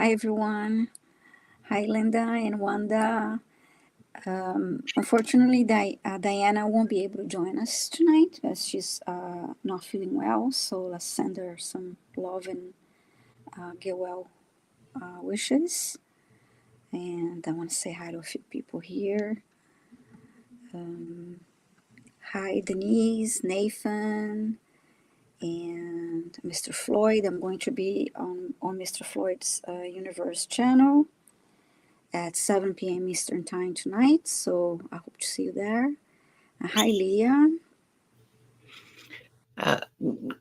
Hi, everyone. Hi, Linda and Wanda. Unfortunately, Diana won't be able to join us tonight as she's not feeling well. So let's send her some love and get well wishes. And I want to say hi to a few people here. Hi, Denise, Nathan, and Mr. Floyd. I'm going to be on Mr. Floyd's Universe channel at 7 p.m. Eastern Time tonight. So I hope to see you there. Hi, Leah.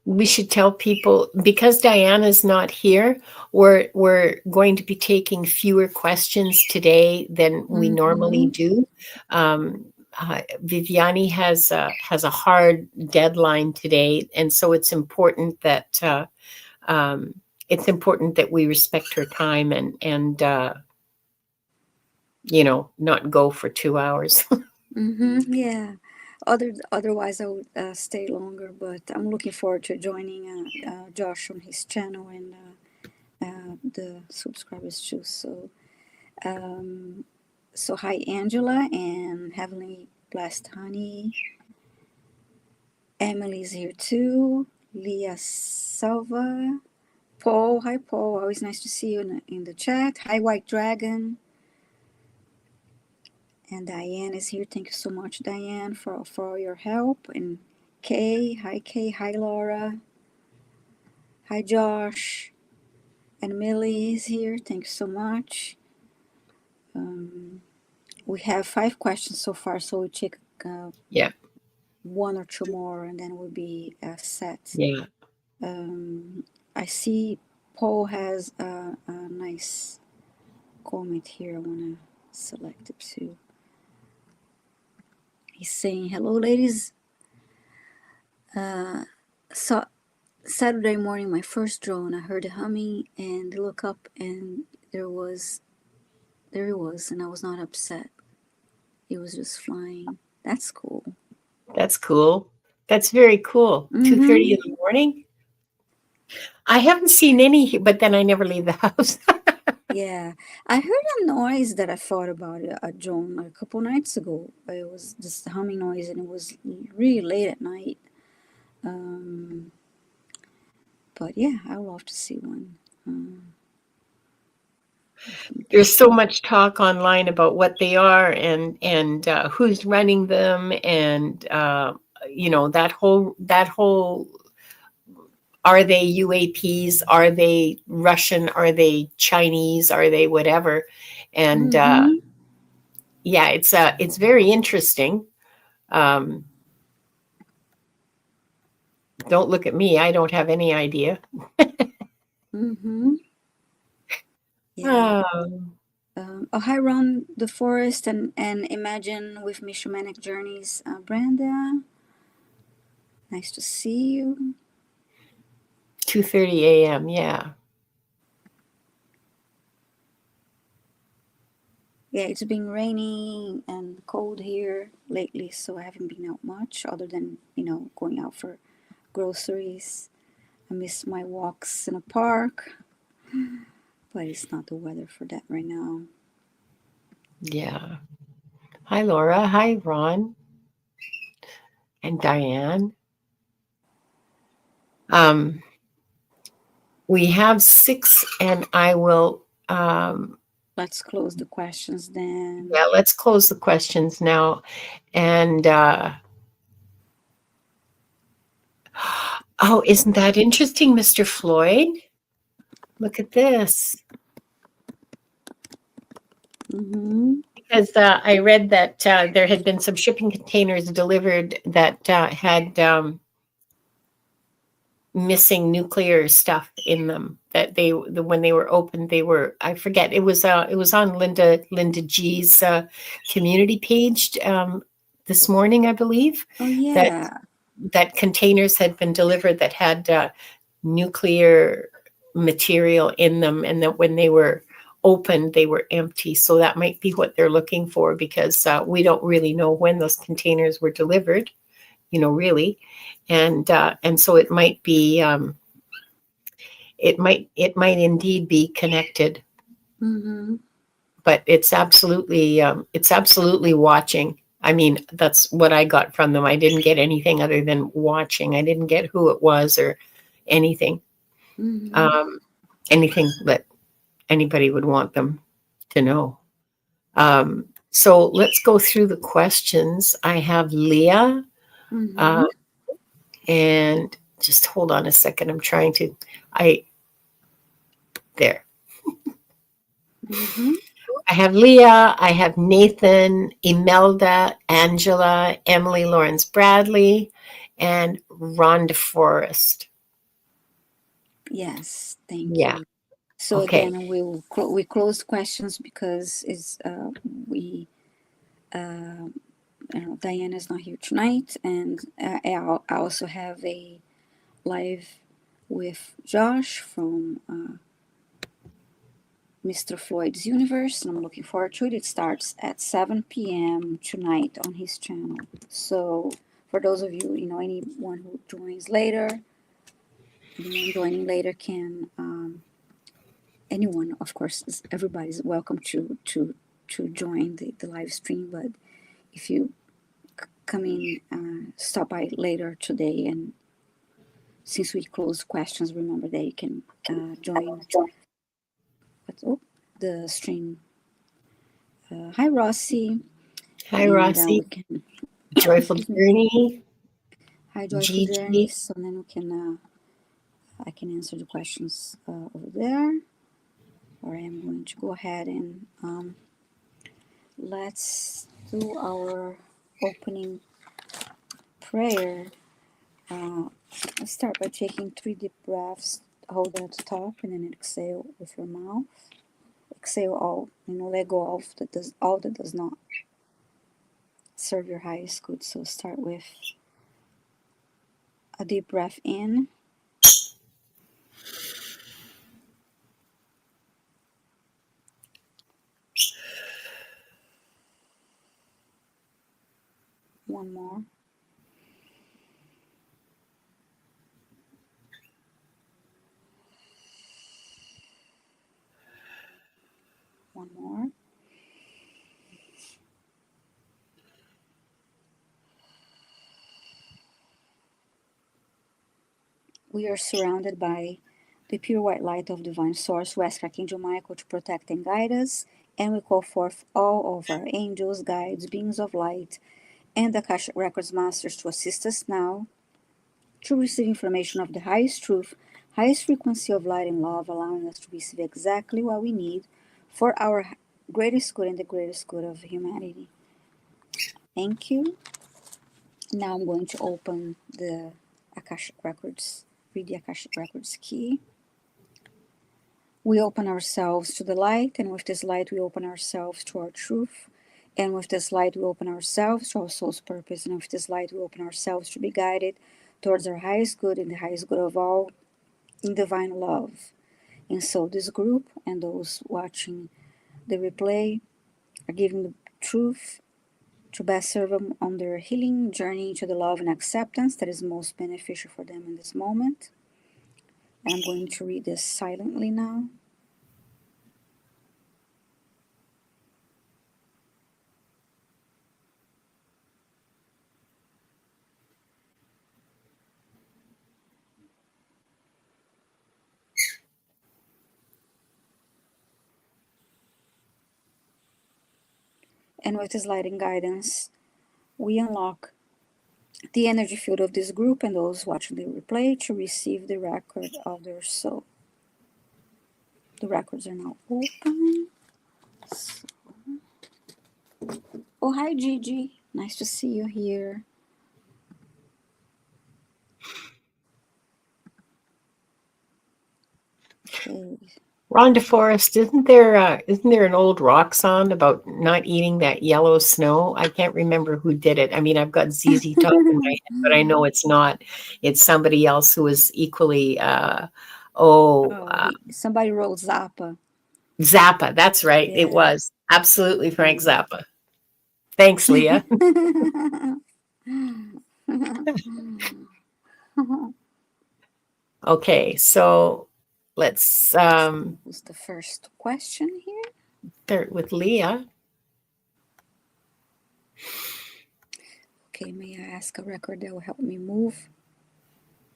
We should tell people, because Diana's not here, we're going to be taking fewer questions today than we normally do. Viviane has a hard deadline today, and so it's important that we respect her time and not go for 2 hours. Yeah. Otherwise, I would stay longer, but I'm looking forward to joining Josh on his channel and the subscribers too. So hi, Angela and Heavenly Blessed Honey. Emily's here too. Leah Salva. Paul. Hi, Paul. Always nice to see you in the chat. Hi, White Dragon. And Diane is here. Thank you so much, Diane, for all your help. And Kay. Hi, Kay. Hi, Laura. Hi, Josh. And Millie is here. Thank you so much. We have 5 questions so far, so we'll take one or two more, and then we'll be set. Yeah. I see Paul has a nice comment here. I want to select it too. He's saying, hello, ladies. So Saturday morning, my first drone, I heard a humming and look up, and there it was, and I was not upset. It was just flying. That's cool. That's cool. That's very cool. 2:30 in the morning. I haven't seen any, but then I never leave the house. Yeah, I heard a noise that I thought about a drone a couple nights ago. It was just a humming noise, and it was really late at night. But yeah, I would love to see one. There's so much talk online about what they are and who's running them, and that whole. Are they UAPs? Are they Russian? Are they Chinese? Are they whatever? And yeah, it's very interesting. Don't look at me. I don't have any idea. Yeah. Oh, hi, Ron the Forest and Imagine with me Shamanic Journeys. Brenda, nice to see you. 2:30 a.m. Yeah. Yeah, it's been raining and cold here lately, so I haven't been out much other than, going out for groceries. I miss my walks in a park, but it's not the weather for that right now. Yeah. Hi, Laura. Hi, Ron. And Diane. We have 6, and I will. Let's close the questions then. Yeah, let's close the questions now. And oh, isn't that interesting, Mr. Floyd? Look at this. Because I read that there had been some shipping containers delivered that had missing nuclear stuff in them. That when they were opened, they were, I forget. It was on Linda G's community page this morning, I believe. Oh yeah. That containers had been delivered that had nuclear material in them, and that when they were opened, they were empty. So that might be what they're looking for, because we don't really know when those containers were delivered, really. And so it might be, it might indeed be connected Mm-hmm. But it's absolutely watching. I mean, that's what I got from them. I didn't get anything other than watching. I didn't get who it was or anything, Mm-hmm. um, anything that anybody would want them to know. So let's go through the questions. I have Leah, Mm-hmm. uh, and just hold on a second. I'm trying to. I there. Mm-hmm. I have Leah, I have Nathan, Imelda, Angela, Emily Lawrence Bradley, and Rhonda Forrest. Yes, thank Yeah. you. So Okay. again, we close questions because it's we Diana is not here tonight, and I also have a live with Josh from Mr. Floyd's Universe, and I'm looking forward to it. It starts at 7 p.m. tonight on his channel. So for those of you, anyone who joins later, anyone joining later can, anyone, of course, everybody's welcome to join the live stream. But if you come in, stop by later today, and since we close questions, remember that you can join oh, the stream. Hi, Rossi. Hi, And we Rossi. can, Joyful excuse me, Journey. hi, Joyful Gigi. Journeys. So then we can, I can answer the questions over there. Or I'm going to go ahead and let's do our opening prayer. Uh, let's start by taking 3 deep breaths. Hold at the top and then exhale with your mouth. Exhale all, let go of all that does not serve your highest good. So start with a deep breath in. One more. One more. We are surrounded by the pure white light of divine source. We ask Archangel Michael to protect and guide us, and we call forth all of our angels, guides, beings of light, and the Akashic Records Masters to assist us now to receive information of the highest truth, highest frequency of light and love, allowing us to receive exactly what we need for our greatest good and the greatest good of humanity. Thank you. Now I'm going to open the Akashic Records, read the Akashic Records key. We open ourselves to the light, and with this light we open ourselves to our truth. And with this light we open ourselves to our soul's purpose. And with this light we open ourselves to be guided towards our highest good and the highest good of all in divine love. And so this group and those watching the replay are giving the truth to best serve them on their healing journey to the love and acceptance that is most beneficial for them in this moment. And I'm going to read this silently now. And with this light and guidance, we unlock the energy field of this group and those watching the replay to receive the record of their soul. The records are now open. So, oh, hi, Gigi. Nice to see you here. Okay. Rhonda Forrest, isn't there an old rock song about not eating that yellow snow? I can't remember who did it. I mean, I've got ZZ Top in my head, but I know it's not. It's somebody else who was equally Somebody wrote Zappa. Zappa. That's right. It Yeah. was absolutely Frank Yeah. Zappa. Thanks, Leah. Okay, so let's Who's the first question here? Start with Leah. Okay, may I ask a record that will help me move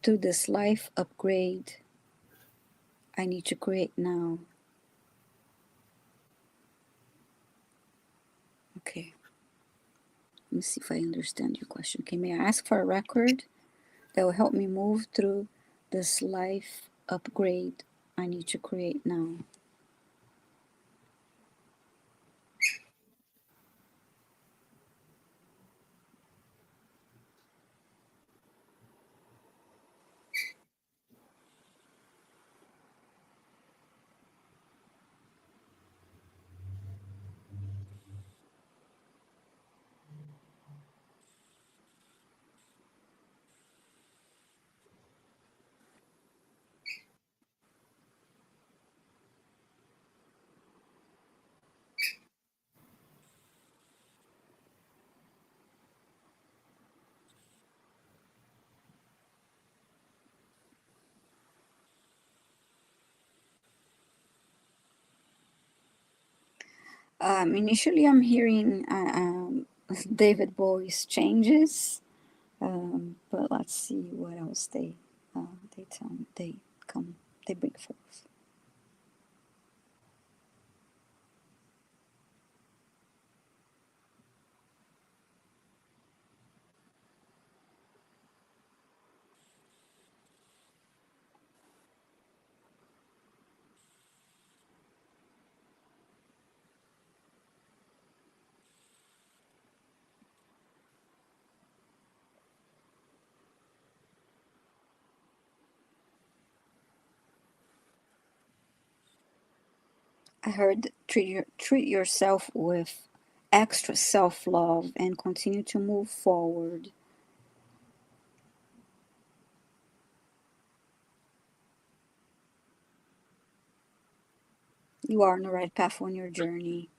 to this life upgrade I need to create now? Okay, let me see if I understand your question. Okay, may I ask for a record that will help me move through this life upgrade I need to create now? Initially, I'm hearing David Bowie's changes, but let's see what else they tell me, they bring forth. I heard treat yourself with extra self love and continue to move forward. You are on the right path on your journey.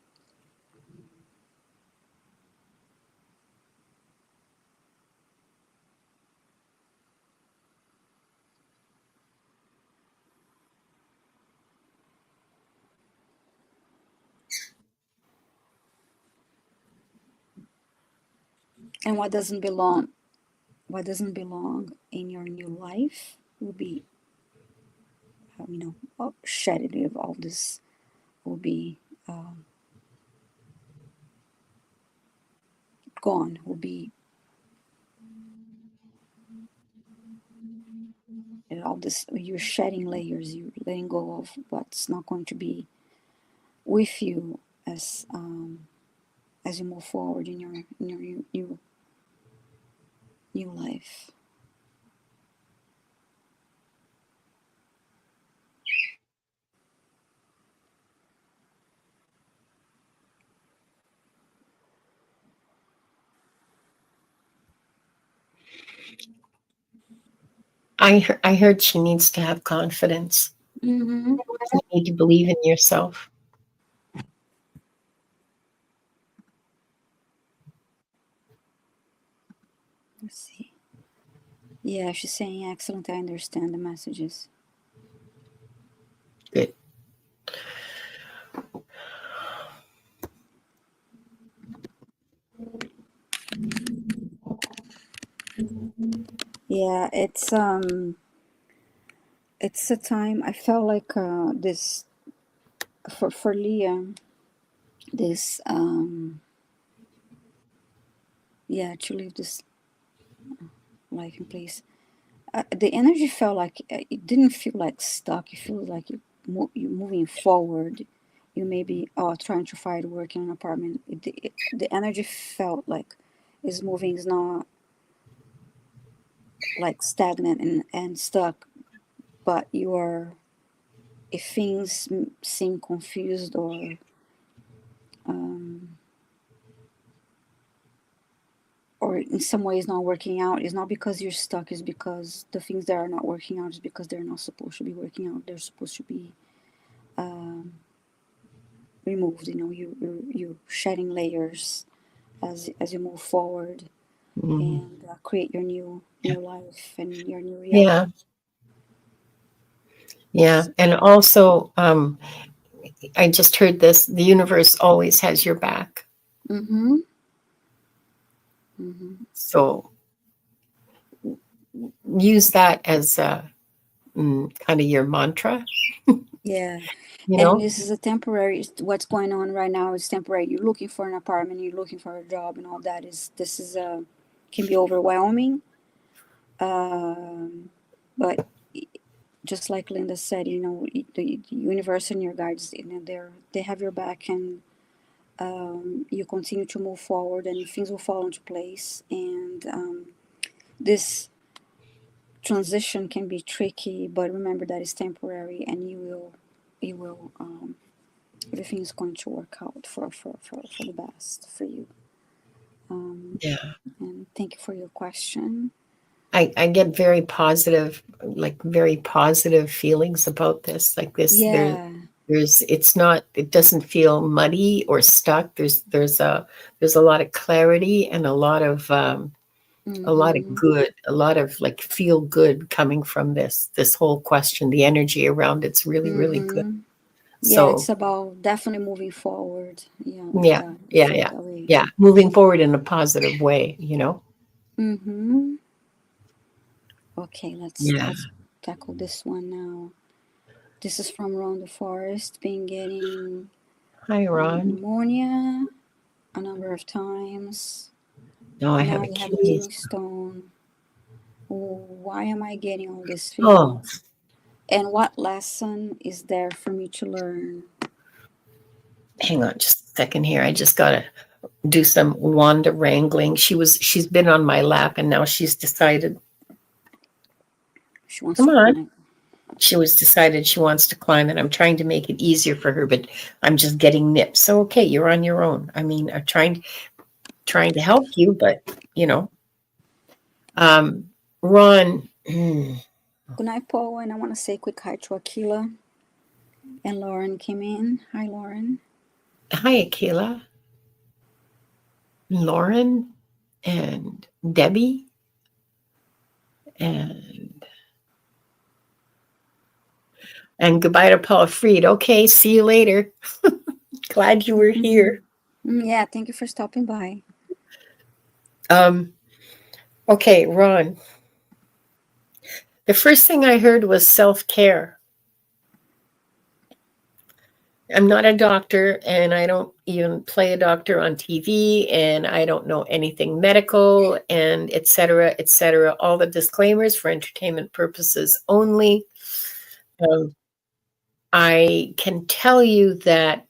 And what doesn't belong in your new life will be, shedded of all this will be gone, will be all this. You're shedding layers. You're letting go of what's not going to be with you as you move forward in your new life. I heard she needs to have confidence. Mm-hmm. You need to believe in yourself. Let's see. Yeah, she's saying excellent. I understand the messages. Good. Yeah, it's a time I felt like this for Leah, this yeah, to leave this life in place. The energy felt like it didn't feel like stuck. It feels like you're moving forward. You may be trying to find work in an apartment. The energy felt like is moving. Is not like stagnant and stuck. But you are, if things seem confused um, or in some ways not working out, it's not because you're stuck. It's because the things that are not working out is because they're not supposed to be working out. They're supposed to be um, removed. You're shedding layers as you move forward Mm. and create your new life and your new reality. Yeah. Yeah. And also, I just heard this. The universe always has your back. Mm-hmm. Mm-hmm. So use that as kind of your mantra, Yeah. you And know? this is a temporary, what's going on right now is temporary. You're looking for an apartment, you're looking for a job and all that is, this is can be overwhelming. Um, but just like Linda said, the universe and your guides, they have your back, and you continue to move forward, and things will fall into place. And this transition can be tricky, but remember that it's temporary, and you will everything is going to work out for the best for you. Um, Yeah. and thank you for your question. I get very positive, like very positive feelings about this. Like this, Yeah. it's not, it doesn't feel muddy or stuck. There's a lot of clarity and a lot of Mm-hmm. good, a lot of like feel good coming from this whole question. The energy around it's really, really good. Mm-hmm. Yeah, it's So about definitely moving forward. Yeah, yeah, yeah, I yeah, feel yeah, that way. yeah. Moving forward in a positive way, you know? Mm-hmm. Okay, Yeah. let's tackle this one now. This is from Ron the Forest, been getting Hi, Ron. pneumonia a number of times. No, I have Now a you have a kidney. kidney stone. Why am I getting all these Oh, feelings? And what lesson is there for me to learn? hang on just a second here. I just gotta do some Wanda wrangling. She's been on my lap and now she's decided, She wants come to on. climb. She was decided she wants to climb and I'm trying to make it easier for her, but I'm just getting nipped. So okay, you're on your own. I mean, I'm trying to help you, but you know. Ron, Good night, Paul, and I want to say a quick hi to Akila. And Lauren came in. Hi, Lauren. hi Akila, Lauren, and Debbie, and goodbye to Paula Freed. Okay, see you later. Glad you were here. Yeah, thank you for stopping by. Um, okay, Ron. The first thing I heard was self-care. I'm not a doctor and I don't even play a doctor on TV and I don't know anything medical and et cetera, et cetera. All the disclaimers for entertainment purposes only. Um, I can tell you that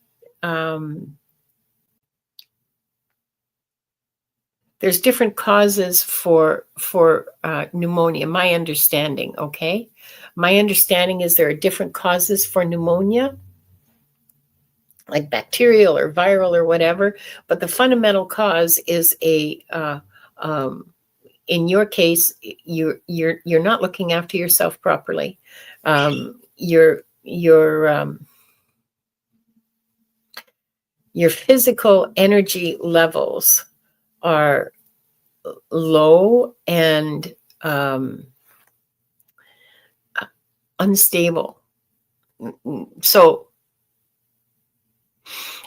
there's different causes for pneumonia. My understanding, okay? My understanding is there are different causes for pneumonia, like bacterial or viral or whatever, but the fundamental cause is in your case, you're not looking after yourself properly. Your physical energy levels are low and unstable.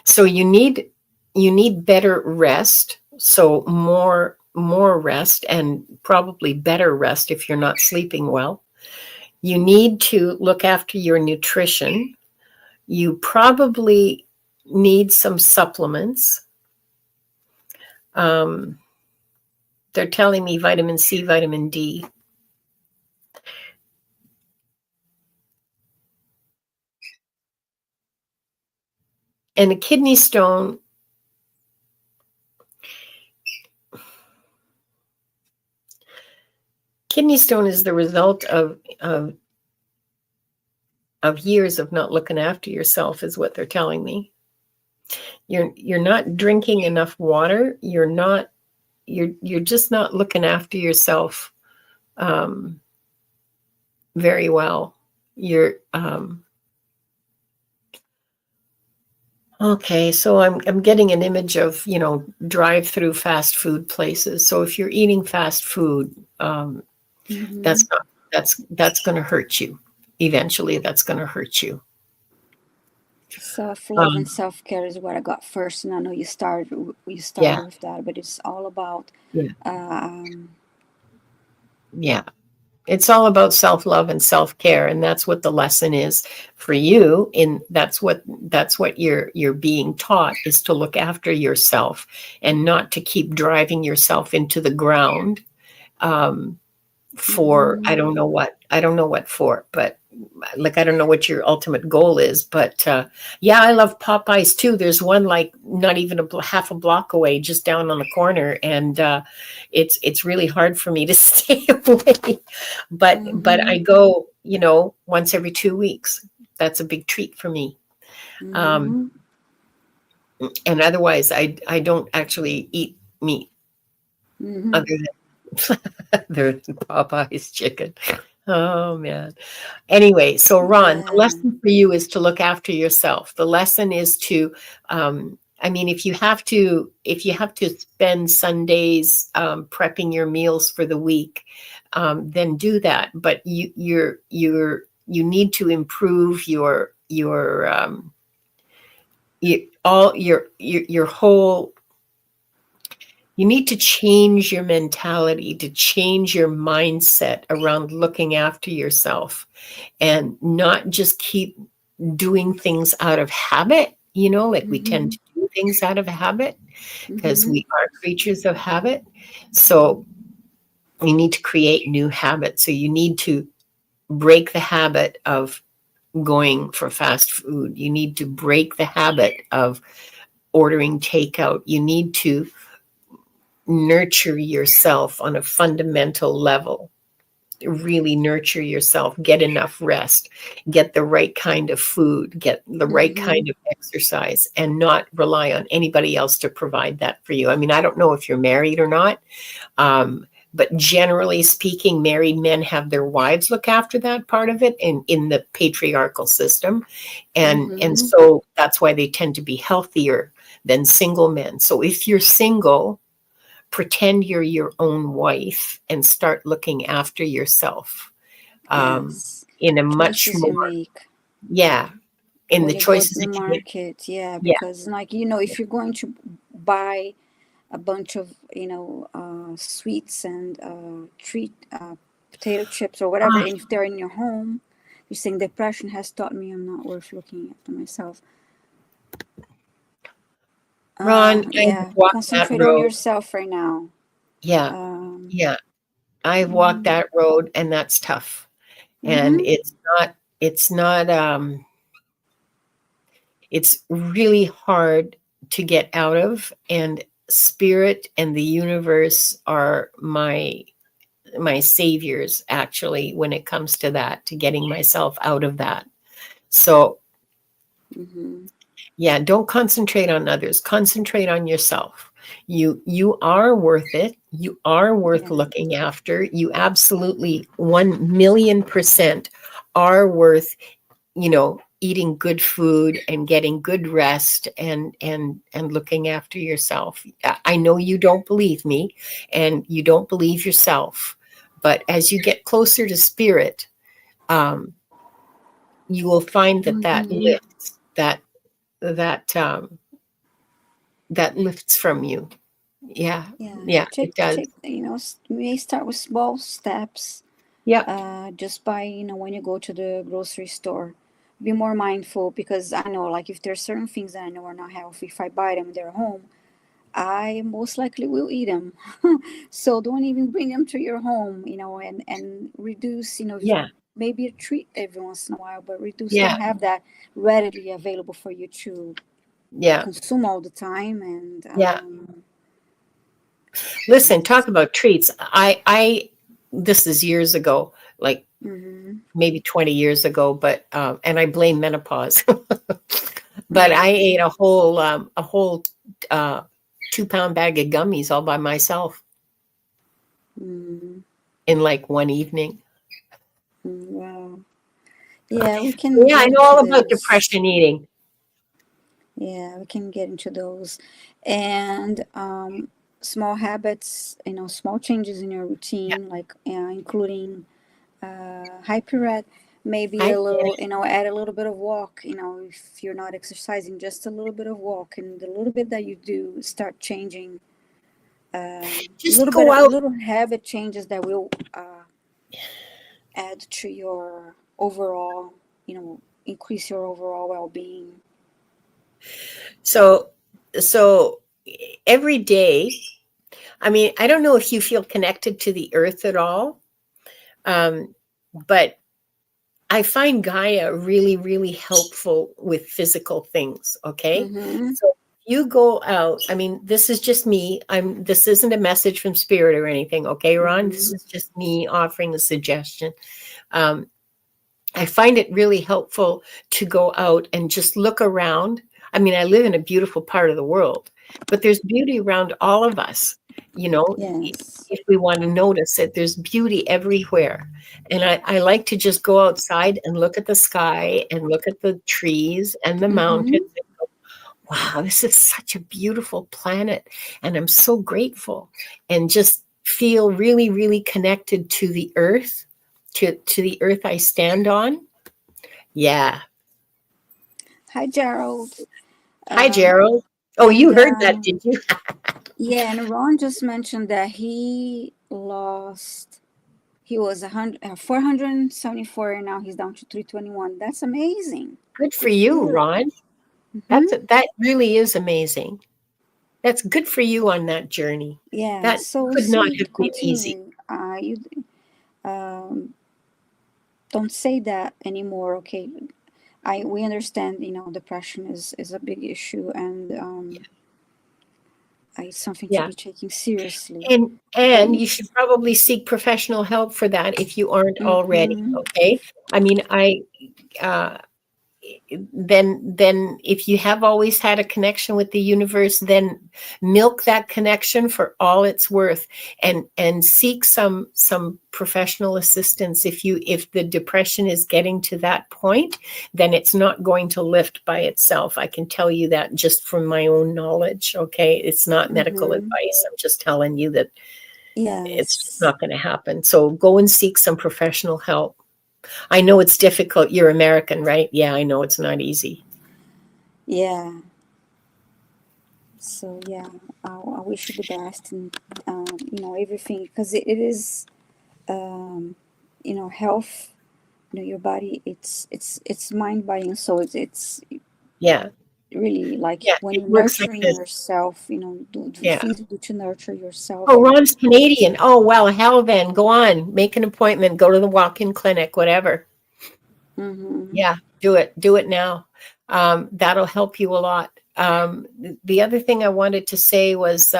So you need better rest. So more rest and probably better rest if you're not sleeping well. You need to look after your nutrition. You probably need some supplements. Um, they're telling me vitamin C, vitamin D. And a kidney stone is the result of years of not looking after yourself, is what they're telling me. You're not drinking enough water. You're just not looking after yourself very well. You're okay. So I'm getting an image of drive-through fast food places. So if you're eating fast food, Mm-hmm. that's not that's going to hurt you. Eventually, that's going to hurt you. Self-love and Um, self-care is what I got first, and I know you yeah, started with that, but it's all about yeah, um, yeah. It's all about self-love and self-care, and that's what the lesson is for you. In that's what you're being taught, is to look after yourself and not to keep driving yourself into the ground, um, for mm-hmm, I don't know what for, but like I don't know what your ultimate goal is, but yeah, I love Popeyes too. There's one like not even half a block away, just down on the corner, and it's really hard for me to stay away. But mm-hmm, I go, once every 2 weeks. That's a big treat for me. Um, mm-hmm, and otherwise, I don't actually eat meat mm-hmm. other than other than Popeyes chicken. Oh man. Anyway, so Ron, the Yeah. lesson for you is to look after yourself. The lesson is to, I mean, if you have to spend Sundays prepping your meals for the week, then do that. But you need to improve your whole. You need to change your mentality, to change your mindset around looking after yourself, and not just keep doing things out of habit, like we tend Mm-hmm, to do things out of habit because mm-hmm. we are creatures of habit. So you need to create new habits. So you need to break the habit of going for fast food. You need to break the habit of ordering takeout. You need to nurture yourself on a fundamental level. Really nurture yourself, get enough rest, get the right kind of food, get the right Mm-hmm. kind of exercise, and not rely on anybody else to provide that for you. I mean, I don't know if you're married or not, but generally speaking, married men have their wives look after that part of it in the patriarchal system. And Mm-hmm. so that's why they tend to be healthier than single men. So if you're single, pretend you're your own wife and start looking after yourself, Yes. in a much Choices you more, make yeah, in when the you go to choices the that you make. market. Yeah, Yeah, because like if you're going to buy a bunch of sweets and treat potato chips or whatever, ah, and if they're in your home, you're saying depression has taught me I'm not worth looking after myself. Ron, I've Yeah, walked that concentrate on road. yourself right now. Yeah, um, yeah, I've walked mm-hmm, that road, and that's tough. And mm-hmm, it's not it's really hard to get out of, and spirit and the universe are my saviors, actually, when it comes to that, to getting myself out of that. So mm-hmm. yeah, don't concentrate on others, concentrate on yourself. You are worth it. You are worth Yeah. looking after. You absolutely 1,000,000% are worth, eating good food and getting good rest, and looking after yourself. I know you don't believe me, and you don't believe yourself, but as you get closer to spirit, um, you will find that Mm-hmm. lifts, that that lifts from you. Yeah, Yeah, yeah, take it does. take you may start with small steps. Yeah, Just by when you go to the grocery store, be more mindful, because I know, like, if there's certain things that I know are not healthy, if I buy them, they're home, I most likely will eat them. So don't even bring them to your home, and reduce, if yeah, maybe a treat every once in a while, but reduce. yeah, Don't have that readily available for you to yeah, consume all the time. And yeah. Listen, talk yes. about treats. This is years ago, like Mm-hmm. maybe 20 years ago, but and I blame menopause. But I Mm-hmm. ate a whole 2 pound bag of gummies all by myself Mm-hmm. in like one evening. Wow. Yeah, we can Yeah, I get know into all about those. depression eating. Yeah, we can get into those. And small habits, small changes in your Yeah, routine, like including hyperred. maybe I a get little, it. add a little bit of walk, if you're not exercising, just a little bit of walk, and the little bit that you do, start changing, Just go out. little habit changes that will add to your overall, increase your overall well-being. So, so every day, I mean, I don't know if you feel connected to the earth at all, but I find Gaia really, really helpful with physical things. Okay. Mm-hmm. So you go out. I mean, this is just me. This isn't a message from spirit or anything. Okay, Ron, this Mm-hmm. is just me offering a suggestion. Um, I find it really helpful to go out and just look around. I mean, I live in a beautiful part of the world, but there's beauty around all of us. You know, Yes. if we want to notice it, there's beauty everywhere. And I like to just go outside and look at the sky and look at the trees and the Mm-hmm. mountains. Wow, this is such a beautiful planet. And I'm so grateful, and just feel really, really connected to the earth, to the earth I stand on. Yeah. Hi, Gerald. Hi, Um, Gerald. Oh, and you heard that, did you? yeah, and Ron just mentioned that he was 474, and now he's down to 321. That's amazing. Good for Good for you, you. Ron. Mm-hmm. That really is amazing. That's good for you on that journey. Yeah, That so could not see, have been easy. continue. You um, don't say that anymore, okay? We understand, depression is a big issue, and it's something to Yeah. be taken seriously. And But you should probably seek professional help for that if you aren't already, mm-hmm, okay? I mean, uh then if you have always had a connection with the universe, then milk that connection for all it's worth, and seek some professional assistance. If the depression is getting to that point, then it's not going to lift by itself. I can tell you that just from my own knowledge. Okay, it's not medical mm-hmm. advice. I'm just telling you that it's just Yes. not going to happen. So go and seek some professional help. I know it's difficult. You're American, right? Yeah, I know it's not easy. Yeah. So yeah, I wish you the best, and everything, because it is, um, health. Your body. It's mind, body, and soul. It's Yeah. really like Yeah. when It you're works like nurturing this. yourself. Do Yeah. feel to nurture yourself, Oh, Ron's Canadian. Oh, well, hell then. Go on. Make an appointment. Go to the walk-in clinic, whatever. Mm-hmm. Yeah. Do it. Do it now. That'll help you a lot. The other thing I wanted to say was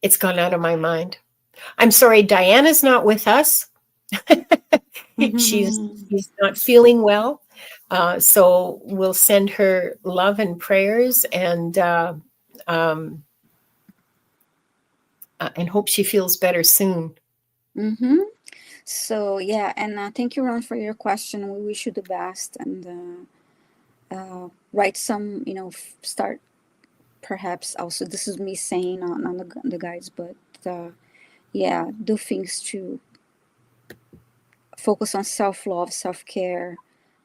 it's gone out of my mind. I'm sorry, Diana's not with us. she's Mm-hmm. she's not feeling well, so we'll send her love and prayers, um, and hope she feels better soon. Mm-hmm. So yeah, and thank you, Ron, for your question. We wish you the best, and write some, start perhaps also. This is me saying on the guides, but yeah, do things to focus on self-love, self-care,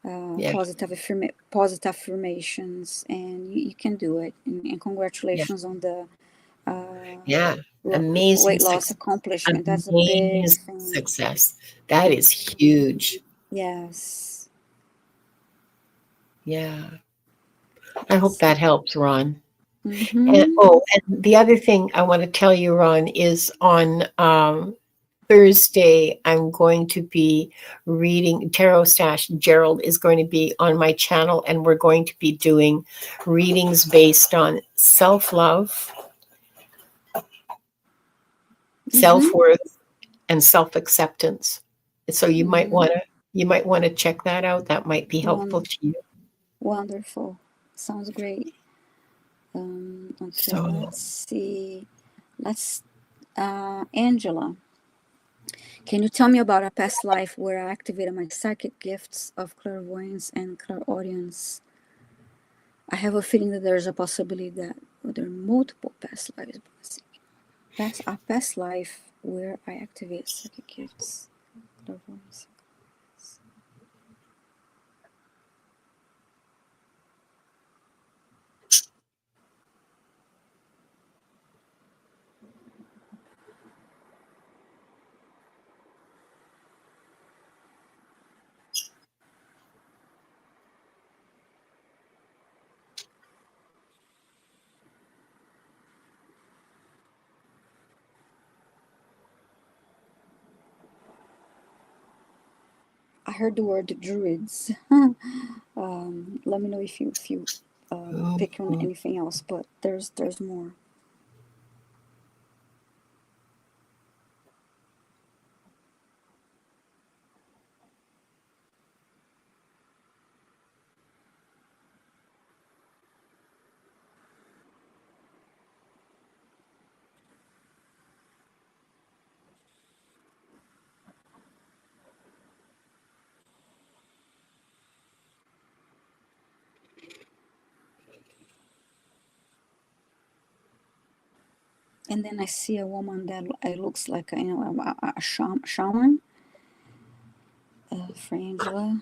Yeah, positive affirmations, and you can do it. And yeah, congratulations on the uh, yeah. Amazing weight loss success. accomplishment. That's a big Amazing thing. success. That is huge. Yes. Yeah. I hope that helps, Ron. And Mm-hmm. oh, and the other thing I want to tell you, Ron, is on Thursday, I'm going to be reading Tarot Stash. Gerald is going to be on my channel, and we're going to be doing readings based on self-love, Mm-hmm. self-worth, and self-acceptance. So Mm-hmm. you might want to check that out. That might be helpful One to you. Wonderful. Sounds great. Okay, So let's see. Let's Angela. Can you tell me about a past life where I activated my psychic gifts of clairvoyance and clairaudience? I have a feeling that there's a possibility that there are multiple past lives. A past life. where I activate psychic gifts. Clairvoyance. I heard the word druids. Let me know if you pick on Mhm. anything else, but there's more. And then I see a woman that it looks like a shaman, for Angela.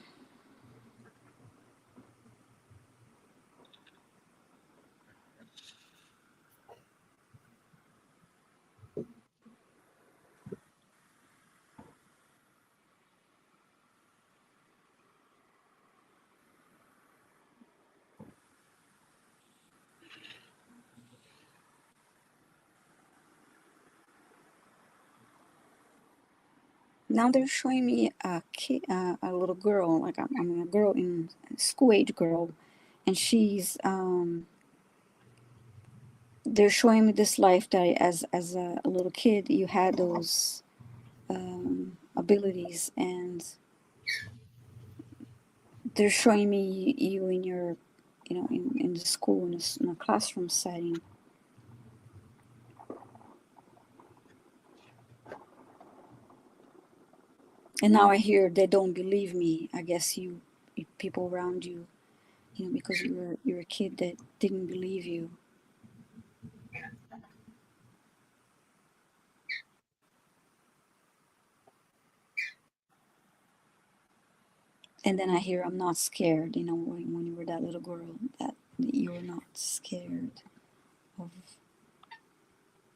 Now they're showing me a kid, a little girl, like I mean, a girl in school age girl, and she's they're showing me this life that as a little kid you had those abilities, and they're showing me you in your, in the school in a classroom setting. And now I hear they don't believe me. I guess people around you, because you're a kid that didn't believe you. And then I hear I'm not scared. When you were that little girl, that you were not scared of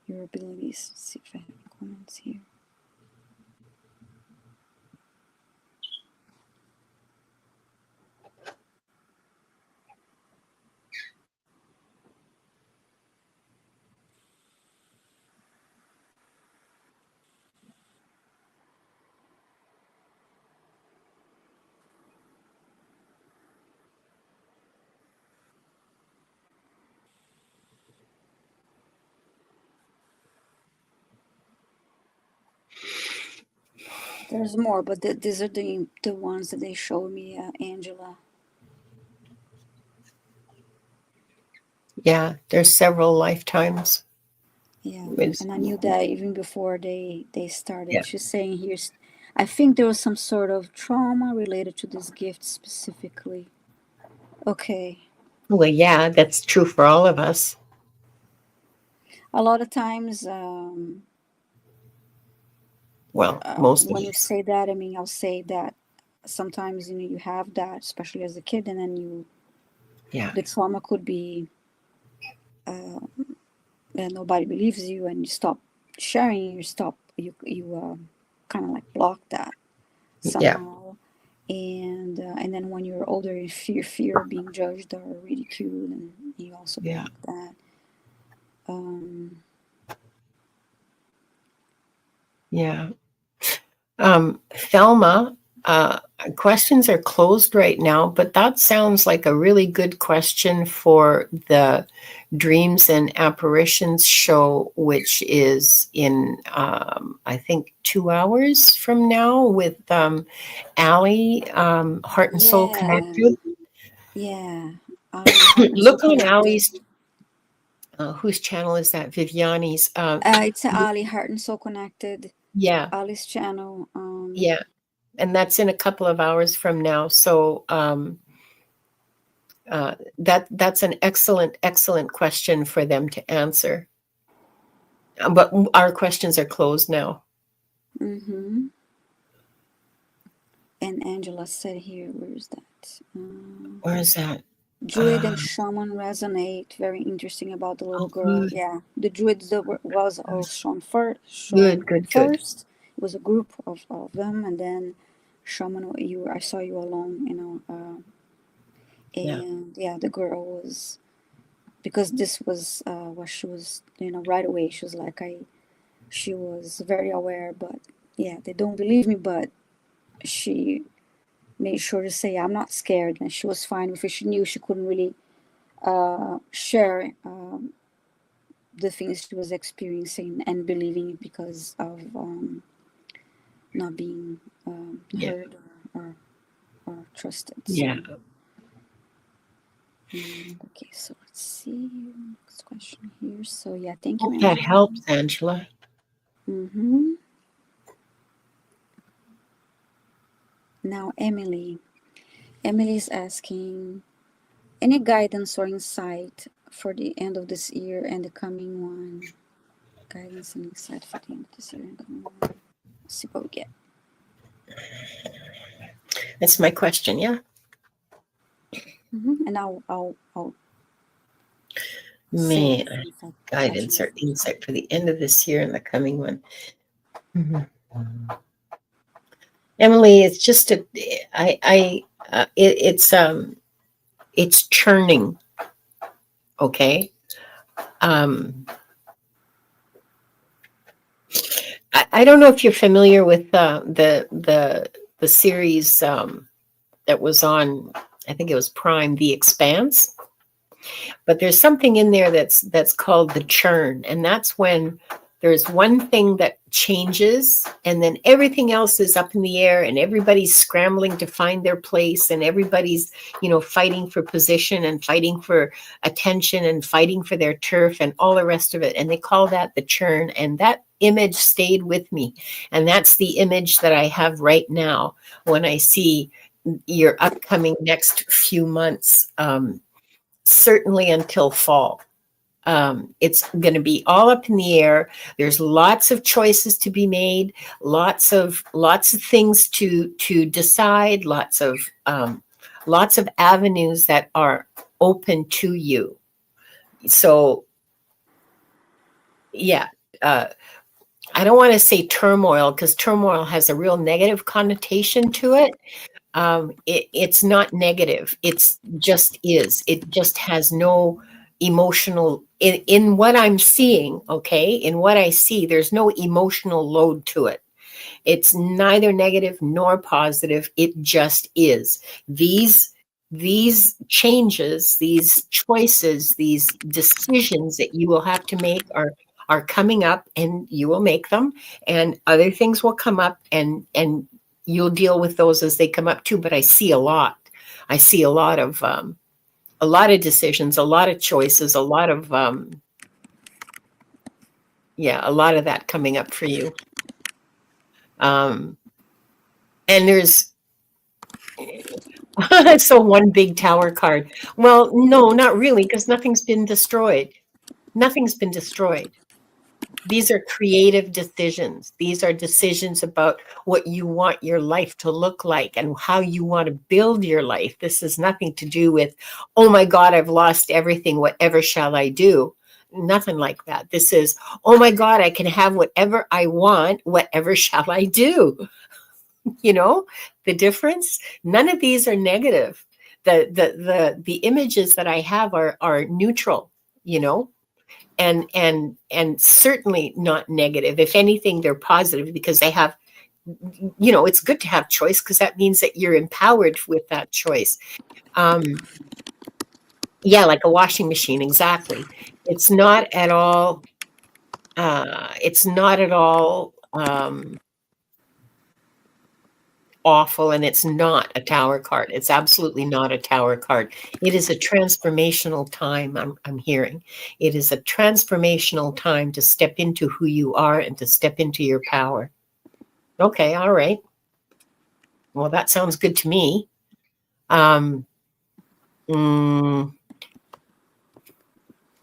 your abilities. Let's see if I have any comments here. There's more, but these are the ones that they showed me, Angela. Yeah, there's several lifetimes. Yeah, It's, and I knew that even before they yeah. started. She's saying here's, I think there was some sort of trauma related to this gift specifically. Okay, Well, yeah, that's true for all of us. a lot of times, Well, most of when you us. say that, I mean, I'll say that sometimes you have that, especially as a kid, and then Yeah. the trauma could be that nobody believes you, and you stop sharing, you kind of like block that Yeah. somehow. And then when you're older, you fear being judged or ridiculed, and you also Yeah. block that. um Yeah. Thelma, questions are closed right now, but that sounds like a really good question for the Dreams and Apparitions show, which is in, I think, 2 hours from now with Allie, Heart and Soul yeah, Connected. yeah, Ali Heart and Soul Look on Connected. Allie's, whose channel is that? Viviane's. It's Ali Heart and Soul Connected, Yeah, Ali's channel. yeah. And that's in a couple of hours from now. So, that's an excellent question for them to answer. But our questions are closed now. Mm-hmm. And Angela said here, where is that? Where is that? Druid and shaman resonate. Very interesting about the little Oh, girl. good, Yeah, the druids was all shown first. good, good, good. It was a group of them, and then shaman. I saw you alone. Yeah, And yeah, the girl was, because this was what she was. Right away she was like She was very aware, but yeah, they don't believe me. But she made sure to say, I'm not scared, and she was fine with it. She knew she couldn't really share the things she was experiencing and believing it because of not being yeah, heard or trusted. yeah. So, okay, so let's see. Next question here. So, yeah, thank you, Hope that Angela. helps, Angela. Mm-hmm. Now, Emily. Emily is asking, any guidance or insight for the end of this year and the coming one? Guidance and insight for the end of this year and the coming one. Let's see what we get. That's my question. Yeah. And I'll say May anything if I catch guidance or anything. insight for the end of this year and the coming one. Mhm. Emily, it's just it's churning. Okay. Um, I don't know if you're familiar with the series that was on, I think it was Prime, The Expanse. But there's something in there that's called the churn, and that's when there's one thing that changes and then everything else is up in the air and everybody's scrambling to find their place and everybody's fighting for position and fighting for attention and fighting for their turf and all the rest of it, and they call that the churn. And that image stayed with me, and that's the image that I have right now when I see your upcoming next few months, certainly until fall. It's going to be all up in the air. There's lots of choices to be made, lots of things to decide, lots of avenues that are open to you. So yeah, I don't want to say turmoil, because turmoil has a real negative connotation to it. It's not negative. It's just is. It just has no emotional in what I'm seeing. Okay, in what I see, there's no emotional load to it. It's neither negative nor positive. It just is. These changes, these choices, these decisions that you will have to make are coming up, and you will make them, and other things will come up, and you'll deal with those as they come up too. But I see a lot. I see a lot of decisions, a lot of choices, a lot of a lot of that coming up for you. And there's so one big tower card. Well, no, not really, because nothing's been destroyed. Nothing's been destroyed. These are creative decisions. These are decisions about what you want your life to look like and how you want to build your life. This has nothing to do with, oh my God, I've lost everything. Whatever shall I do? Nothing like that. This is, oh my God, I can have whatever I want. Whatever shall I do? You know the difference. None of these are negative. The images that I have are neutral, you know, and certainly not negative. If anything, they're positive, because they have, it's good to have choice, because that means that you're empowered with that choice. Yeah, like a washing machine. Exactly. It's not at all it's not at all awful, and it's not a tower card. It's absolutely not a tower card. It is a transformational time. I'm hearing it is a transformational time to step into who you are and to step into your power. Okay, all right. Well, that sounds good to me. um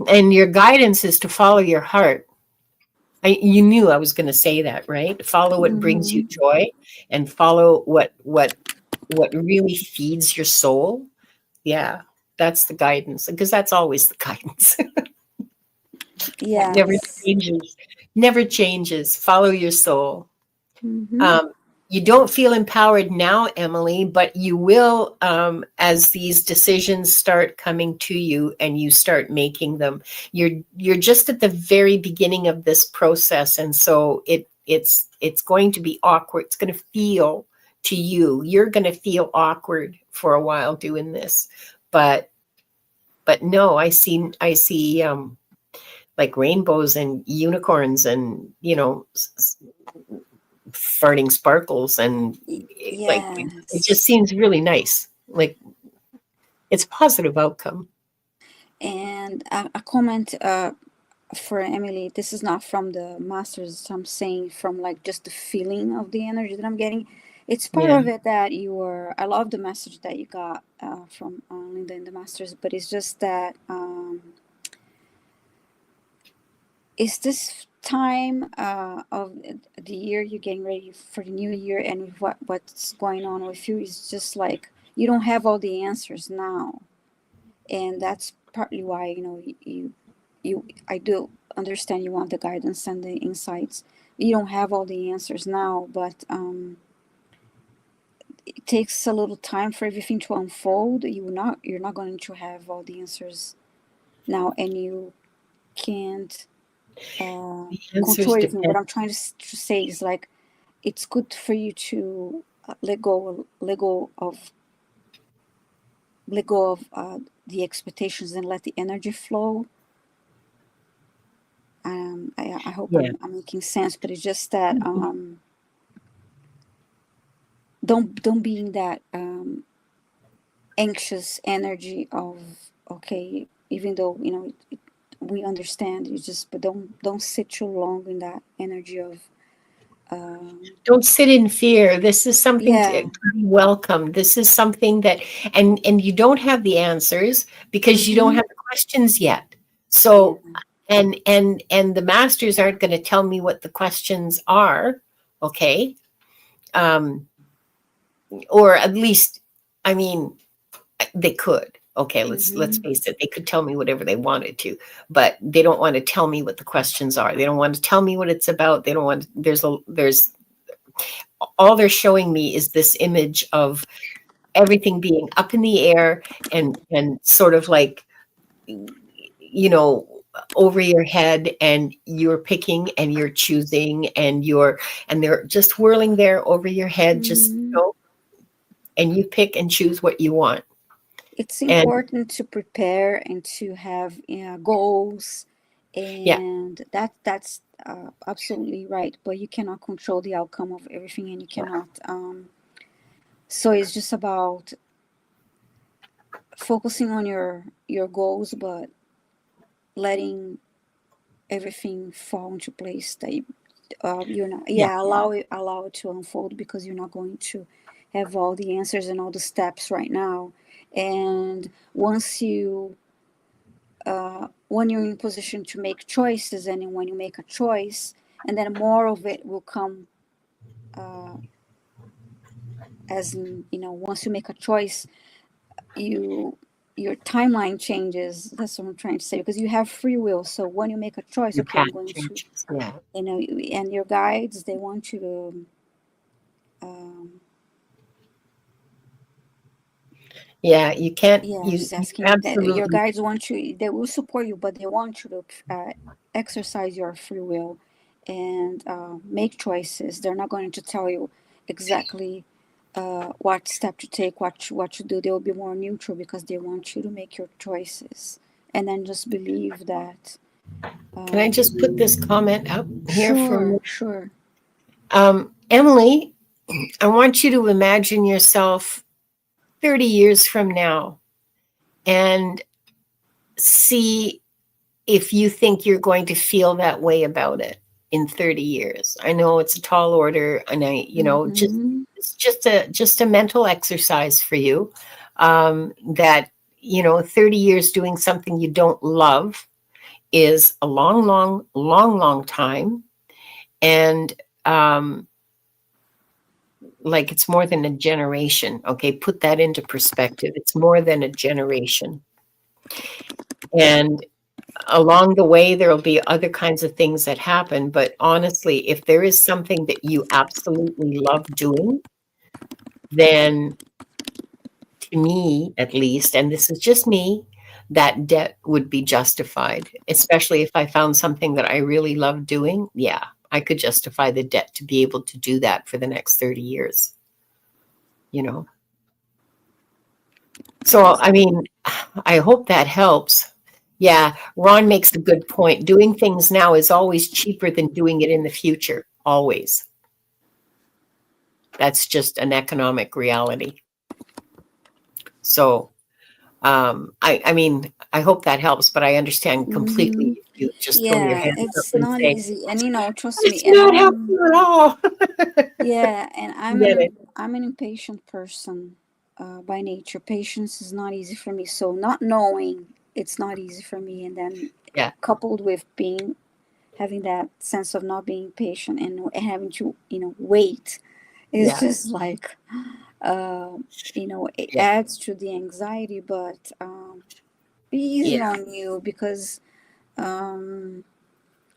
and your guidance is to follow your heart. You knew I was going to say that, right? Follow what brings you Mm-hmm. joy, and follow what really feeds your soul. Yeah, that's the guidance, because that's always the guidance. That never Yes. changes. Never changes. Follow your soul. Mm-hmm. Um, you don't feel empowered now, Emily, but you will, as these decisions start coming to you and you start making them. You're just at the very beginning of this process, and so it's going to be awkward. It's going to feel to you. You're going to feel awkward for a while doing this, but no, I see like rainbows and unicorns and farting sparkles, and like it just Yes. seems really nice. Like it's a positive outcome. And a comment for Emily. This is not from the masters. I'm saying from like just the feeling of the energy that I'm getting. It's part Yeah. of it that you were. I love the message that you got from Linda in the masters, but it's just that is this time of the year you're getting ready for the new year, and what's going on with you is just like you don't have all the answers now, and that's partly why you I do understand you want the guidance and the insights. You don't have all the answers now, but it takes a little time for everything to unfold. You're not going to have all the answers now, and you can't uh, The answers control everything. What depend. I'm trying to say is like it's good for you to let go of the expectations and let the energy flow. I hope Yeah. I'm making sense, but it's just that don't be in that anxious energy of okay, even though we understand you just, but don't sit too long in that energy of Don't sit in fear. This is something to yeah. be welcome. This is something that, and you don't have the answers because you don't Mm-hmm. have the questions yet. Yeah. So, and the masters aren't going to tell me what the questions are. Okay. Um, or at least, I mean, they could. Okay, let's Mm-hmm. face it. They could tell me whatever they wanted to, but they don't want to tell me what the questions are. They don't want to tell me what it's about. They don't want. There's all they're showing me is this image of everything being up in the air, and sort of like you know over your head, and you're picking and you're choosing, and they're just whirling there over your head, just Mm-hmm. and you pick and choose what you want. It's And important to prepare and to have goals, yeah, and that's absolutely right. But you cannot control the outcome of everything, and you cannot. So it's just about focusing on your goals, but letting everything fall into place. That you're not. yeah, Yeah, allow it to unfold because you're not going to have all the answers and all the steps right now. And when you're in position to make choices, and then when you make a choice, and then more of it will come uh, as in, once you make a choice, you your timeline changes. That's what I'm trying to say, because you have free will. So when you make a choice, your okay, I'm path going to, changes. Yeah, and your guides, they want you to yeah. You can't. yeah, You, just you asking that your absolutely guides want you, they will support you, but they want you to exercise your free will and make choices. They're not going to tell you exactly what step to take, what to do. They will be more neutral because they want you to make your choices, and then just believe that. Can I just put this comment up here from Sure, sure. Emily? I want you to imagine yourself 30 years from now and see if you think you're going to feel that way about it in 30 years. I know it's a tall order, and just Mm-hmm. it's just a mental exercise for you. That 30 years doing something you don't love is a long, long, long, long time. And like it's more than a generation. Okay, put that into perspective. It's more than a generation. And along the way, there will be other kinds of things that happen. But honestly, if there is something that you absolutely love doing, then to me, at least, and this is just me, that debt would be justified, especially if I found something that I really love doing. Yeah, I could justify the debt to be able to do that for the next 30 years, you know? So, I mean, I hope that helps. Yeah, Ron makes a good point. Doing things now is always cheaper than doing it in the future, always. That's just an economic reality. So, I mean, I hope that helps, but I understand completely Hmm. if you just throw your Yeah, hands up it's and not say, easy, and trust me, "It's and not helping at all." yeah, and Get it? I'm an impatient person by nature. Patience is not easy for me, so not knowing it's not easy for me, and then Yeah, coupled with being having that sense of not being patient and having to wait, it's yeah, just like uh, it yeah, adds to the anxiety, but be easy yeah, on you because um,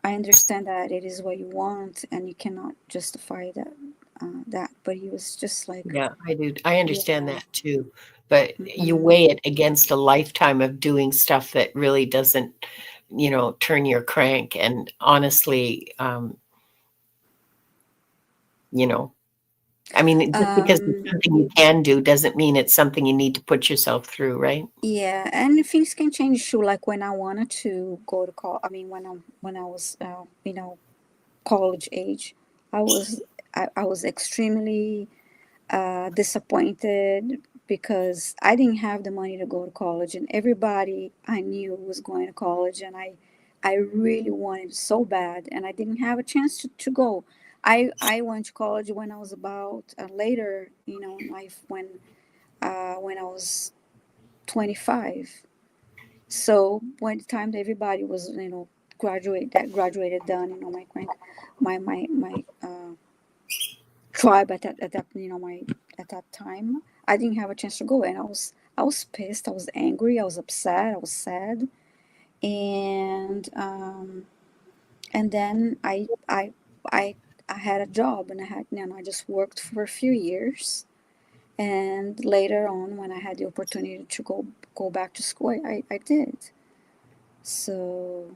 I understand that it is what you want and you cannot justify that, but he was just like, yeah. I do. I understand yeah. that too. But you Hmm. weigh it against a lifetime of doing stuff that really doesn't, turn your crank. And honestly, you know, I mean, just because it's um something you can do doesn't mean it's something you need to put yourself through, right? yeah, and things can change too, like when I wanted to go to call, I mean when I was college age, I was I was extremely disappointed because I didn't have the money to go to college, and everybody I knew was going to college, and I really wanted so bad, and I didn't have a chance to go. I went to college when I was about later, in life when I was 25. So when the time that everybody was, graduated, done, my tribe at that my at that time, I didn't have a chance to go, and I was pissed, I was angry, I was upset, I was sad, and then I had a job, and I just worked for a few years, and later on when I had the opportunity to go back to school, I did. So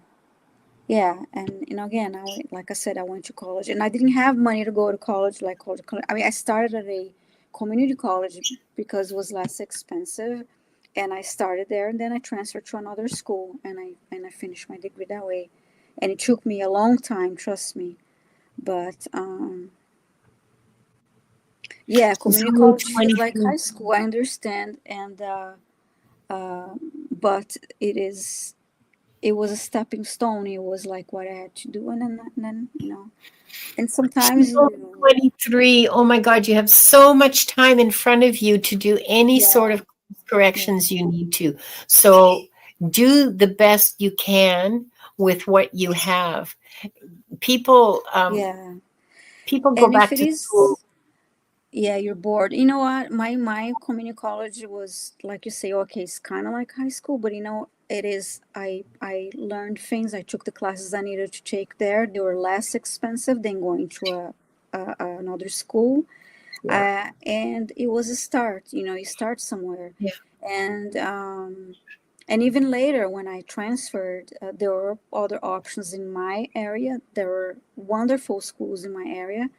yeah, and again, like I said, I went to college, and I didn't have money to go to college, like college. I mean, I started at a community college because it was less expensive, and I started there, and then I transferred to another school, and I finished my degree that way, and it took me a long time, trust me. But yeah, community So college feels like 23. high school. I understand, and uh, but it was a stepping stone. It was like what I had to do, and then. And sometimes She's only 23. Oh my God, you have so much time in front of you to do any sort yeah, of yeah, corrections you need to. So do the best you can with what you have. People, yeah. people go And if back it to school. is, yeah, you're bored. You know what? My community college was like you say, okay, it's kind of like high school, but it is. I learned things. I took the classes I needed to take there. They were less expensive than going to another school, Yeah, and it was a start. You start somewhere, yeah, and and even later when I transferred, there were other options in my area. There were wonderful schools in my area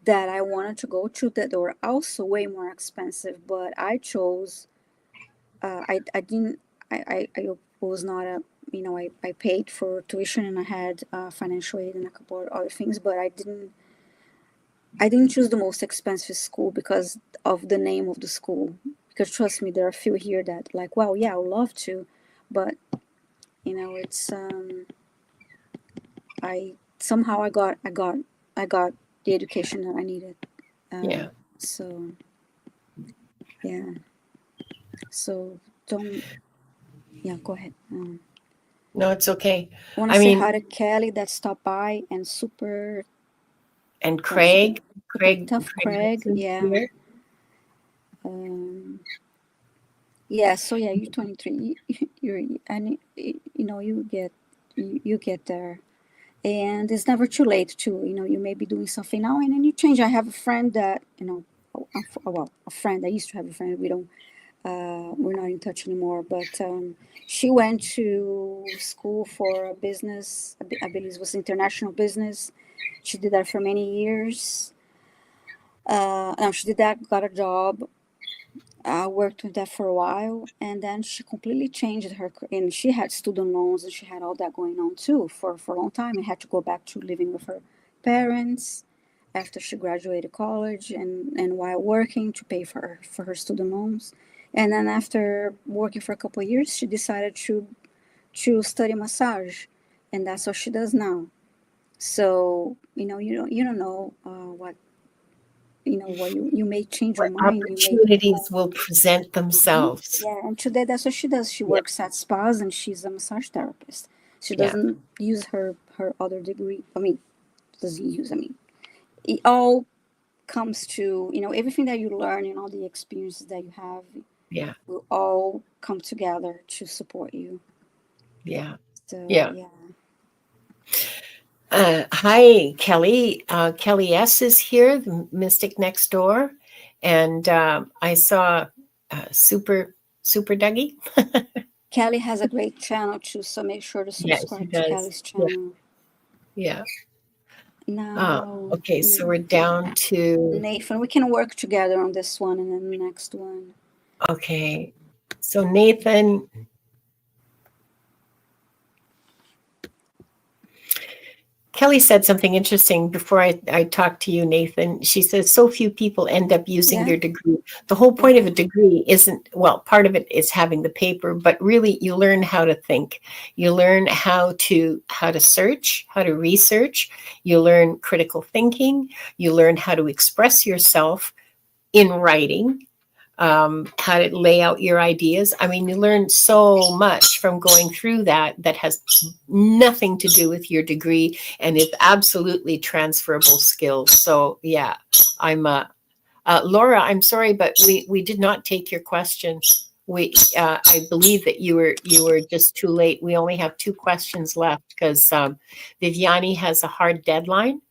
that I wanted to go to that were also way more expensive, but I chose. I didn't. I was not a. I paid for tuition and I had financial aid and a couple of other things, but I didn't choose the most expensive school because of the name of the school. Because trust me, there are a few here that like, wow, yeah, I would love to, but it's I somehow I got the education that I needed. Uh, yeah. so yeah, so don't yeah, go ahead. No, it's okay. I want to I say mean, hi to Kelly that stopped by and super. And That's Craig, Tough Craig Craig. Hudson's Yeah. here. Yeah. So yeah, you're 23. You're and you get there, and it's never too late to you may be doing something now and then you change. I have a friend that well, a friend. I used to have a friend. We're not in touch anymore, but she went to school for a business. I believe it was international business. She did that for many years. No, she did that, got a job, worked with that for a while, and then she completely changed and she had student loans and she had all that going on too for a long time, and had to go back to living with her parents after she graduated college, and while working to pay for her student loans. And then after working for a couple of years, she decided to study massage, and that's what she does now. So you don't know what what you may change your What mind. You may opportunities will present Mhm. themselves. Yeah, and today that's what she does. She Yeah, works at spas and she's a massage therapist. She yeah, doesn't use her other degree. I mean, doesn't use. I mean, it all comes to everything that you learn and all the experiences that you have yeah, will all come together to support you. yeah, So yeah. yeah, Hi, Kelly. Kelly S is here, the mystic next door, and I saw Super Dougie. Kelly has a great channel too. So make sure to Yeah, she subscribe to does. Kelly's Yeah, channel. yeah. Now, Okay, so we're down to Nathan, we can work together on this one and then the next one. okay. So Nathan, Kelly said something interesting before I talked to you, Nathan. She says so few people end up using Yeah, their degree. The whole point of yeah. a degree isn't, well, part of it is having the paper, but really you learn how to think. You learn how to search, how to research. You learn critical thinking. You learn how to express yourself in writing, how to lay out your ideas. I mean, you learn so much from going through that has nothing to do with your degree and is absolutely transferable skills. So yeah, I'm Laura, I'm sorry, but we did not take your question. I believe that you were just too late. We only have two questions left because Viviane has a hard deadline,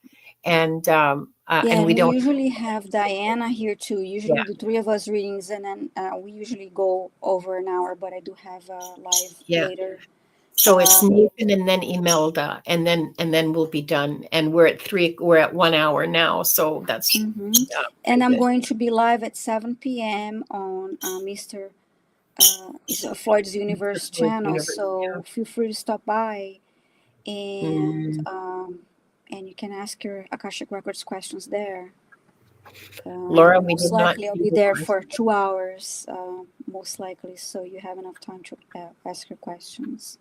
Yeah, and we and we don't. usually have Diana here too. Usually Yeah, we do three of us readings, and then we usually go over an hour. But I do have live yeah. later. So it's Uh, Nathan and then Imelda, and then we'll be done. And we're at 3. We're at 1 hour now, so that's hmm And pretty I'm good. going to be live at 7 p.m. on Mr. Floyd's Universe With channel. universe, So feel free to stop by, yeah. and you can ask your Akashic Records questions there. Laura, we Most did not likely, I'll see be the there for question. 2 hours, most likely, so you have enough time to ask your questions.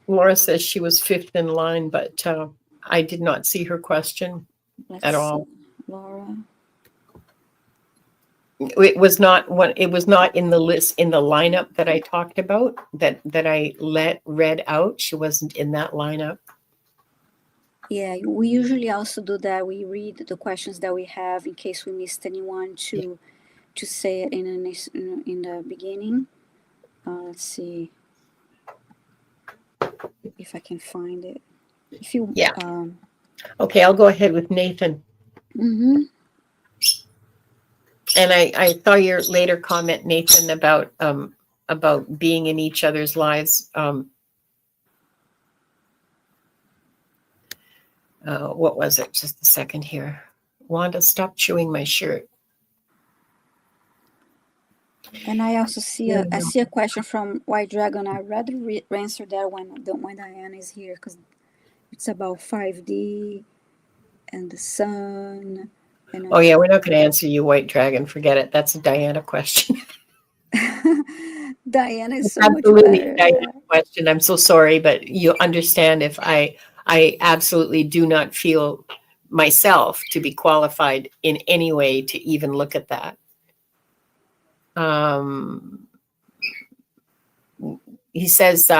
Laura says she was fifth in line, but I did not see her question Let's at see, all. Laura. It was not one. It was not in the list in the lineup that I talked about. That I read out. She wasn't in that lineup. Yeah, we usually also do that. We read the questions that we have in case we missed anyone Yeah. to say it in the beginning. Let's see if I can find it. If you Yeah. Okay, I'll go ahead with Nathan. mm-hmm. And I saw your later comment, Nathan, about being in each other's lives. What was it? Just a second here. Wanda, stop chewing my shirt. And I also see Yeah, I see a question from White Dragon. I'd rather answer that when Diana is here because it's about 5D and the sun and oh yeah, we're not going to answer you, White Dragon. Forget it. That's a Diana question. Diana is It's so much absolutely a better. Diana Yeah. question. I'm so sorry, but you understand if I absolutely do not feel myself to be qualified in any way to even look at that. Um, he says,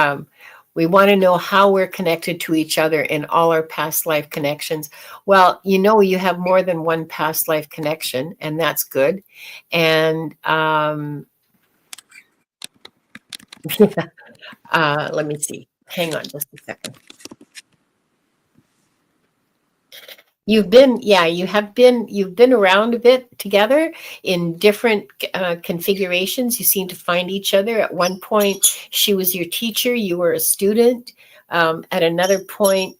We want to know how we're connected to each other in all our past life connections. Well, you have more than one past life connection, and that's good. And let me see. Hang on just a second. You've been around a bit together in different configurations. You seem to find each other. At one point, she was your teacher. You were a student. At another point,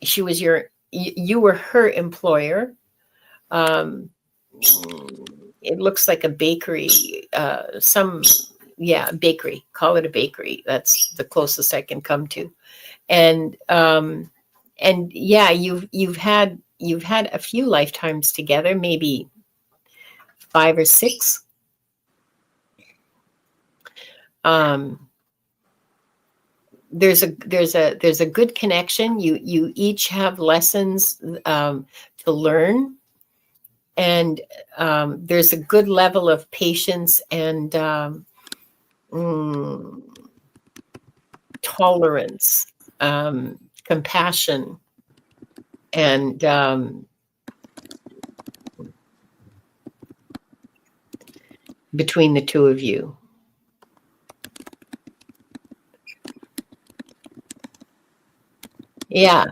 she was you were her employer. It looks like a bakery, bakery. Call it a bakery. That's the closest I can come to. And yeah, you've had a few lifetimes together, maybe 5 or 6. There's a good connection. You each have lessons to learn, and there's a good level of patience and tolerance, compassion, and between the two of you. Yeah,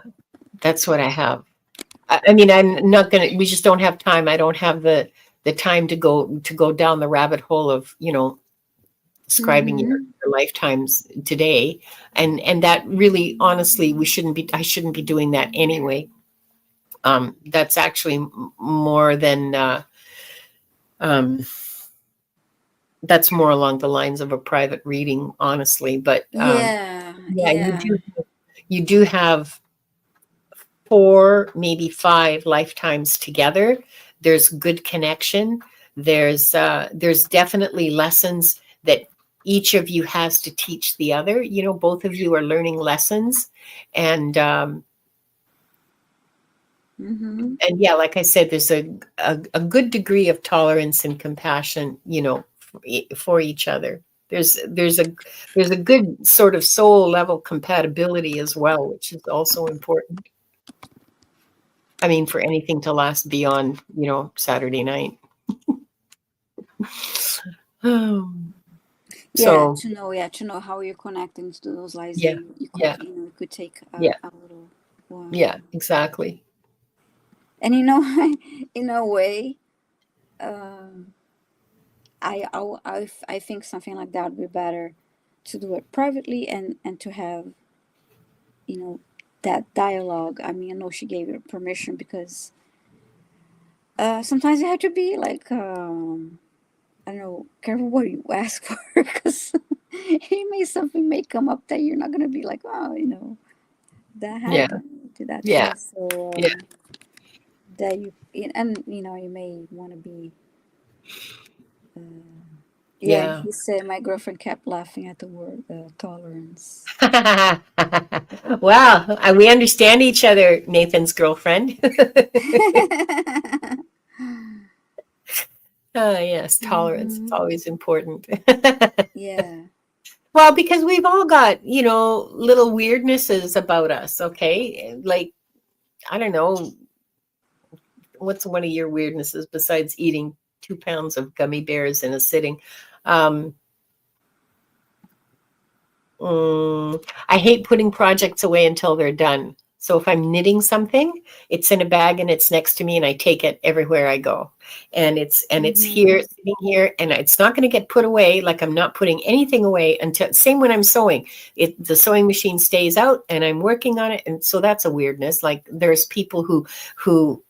that's what I have. I mean, I'm not gonna. We just don't have time. I don't have the time to go down the rabbit hole of describing your lifetimes today, and that really, honestly, we shouldn't be. I shouldn't be doing that anyway. That's actually more than. That's more along the lines of a private reading, honestly. But Yeah. you do have 4, maybe 5 lifetimes together. There's good connection. There's definitely lessons that each of you has to teach the other. Both of you are learning lessons, and yeah, like I said, there's a good degree of tolerance and compassion, for each other. There's a good sort of soul level compatibility as well, which is also important. I mean, for anything to last beyond, Saturday night. So To know how you're connecting to those lives, yeah, and yeah, it could take yeah, a little while. yeah, exactly. And in a way, I think something like that would be better to do it privately, and to have that dialogue. I mean, I know she gave you permission because sometimes you have to be like I don't know, careful what you ask for, because something may come up that you're not gonna be like, oh, that Yeah, happened to that yeah, case. So yeah, that and you may want to be. Yeah, yeah. he said my girlfriend kept laughing at the word tolerance. Wow, we understand each other, Nathan's girlfriend. Yes, tolerance. It's hmm always important. Yeah. Well, because we've all got, little weirdnesses about us, okay? Like, I don't know, what's one of your weirdnesses besides eating 2 pounds of gummy bears in a sitting? Um, I hate putting projects away until they're done. So if I'm knitting something, it's in a bag and it's next to me, and I take it everywhere I go. And it's hmm here, sitting here, and it's not going to get put away. Like, I'm not putting anything away until, same when I'm sewing. The sewing machine stays out and I'm working on it. And so that's a weirdness. Like, there's people who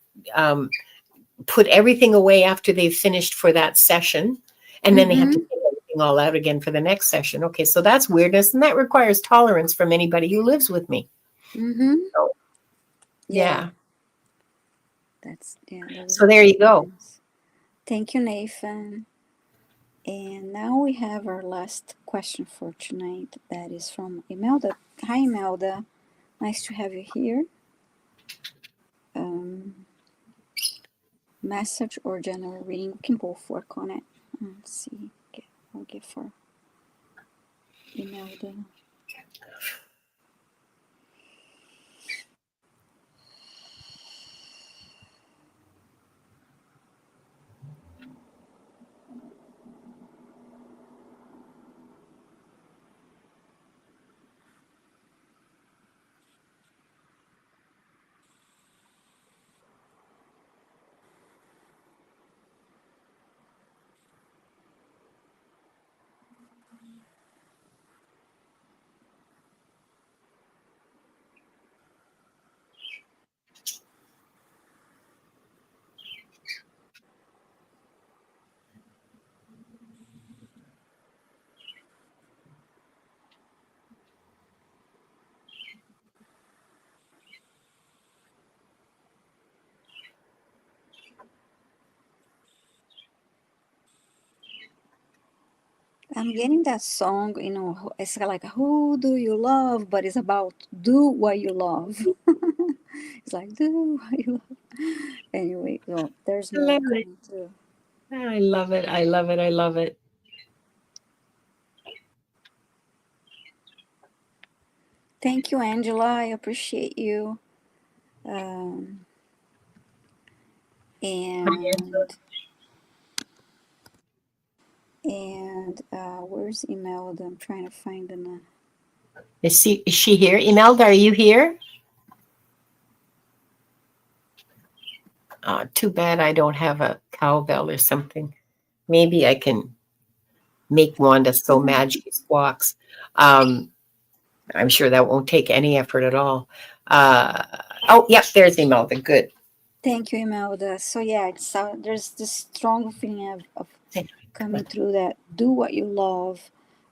put everything away after they've finished for that session, and then they have to hmm take everything all out again for the next session. Okay, so that's weirdness, and that requires tolerance from anybody who lives with me. hmm So, Yeah. yeah. That was So there you go. nice. Thank you, Nathan. And now we have our last question for tonight. That is from Imelda. Hi, Imelda. Nice to have you here. Um, Message or general reading, we can both work on it. Let's see. Okay, I'll give her. Imelda. I'm getting that song, it's like, who do you love? But it's about do what you love. It's like, do what you love. Anyway, so there's I more love it. coming through. I love it. I love it. I love it. Thank you, Angela. I appreciate you. Um, Hi, Angela. and where's Imelda? I'm trying to find the. Is she here? Imelda, are you here? Too bad I don't have a cowbell or something. Maybe I can make Wanda so mad she squawks. Um, I'm sure that won't take any effort at all. Uh, oh, yep, there's Imelda. Good. Thank you, Imelda. So yeah, there's this strong feeling of coming through that do what you love.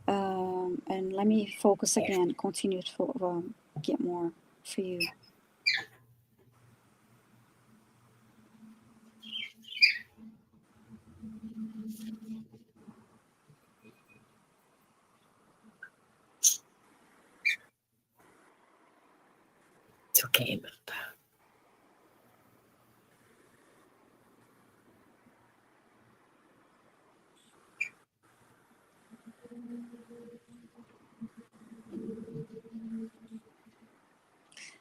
And let me focus again, continue to get more for you. It's okay, Imelda.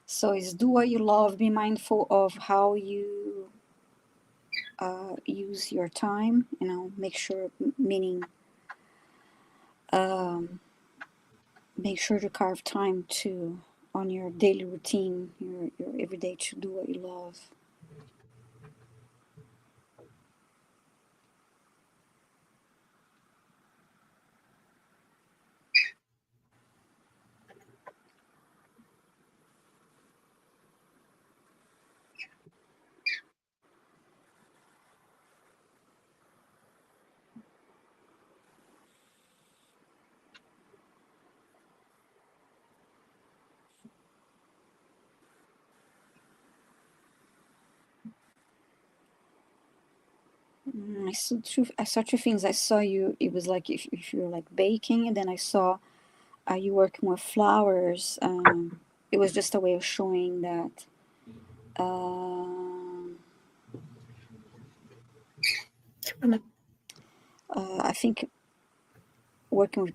So it's do what you love. Be mindful of how you use your time. Make sure, meaning um, make sure to carve time to on your daily routine, your everyday to do what you love. I saw two things. I saw you. It was like if you're like baking, and then I saw you working with flowers. It was just a way of showing that. Um, I think working with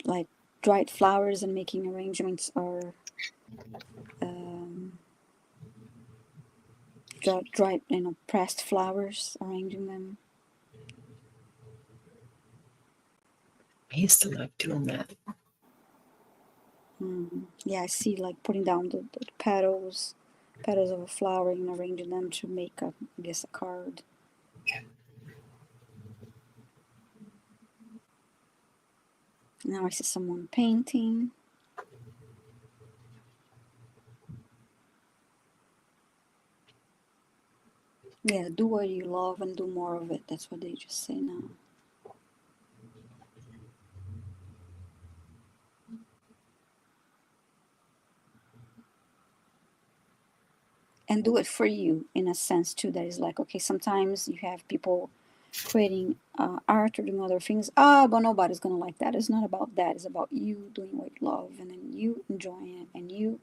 like dried flowers and making arrangements or um, dried, pressed flowers, arranging them. I used to love doing that. Yeah, I see like putting down the petals of a flower and arranging them to make I guess, a card. Now I see someone painting. Yeah, do what you love and do more of it. That's what they just say now. And do it for you in a sense too. That is like, okay, sometimes you have people creating art or doing other things. But nobody's gonna like that. It's not about that. It's about you doing what you love and then you enjoying it and you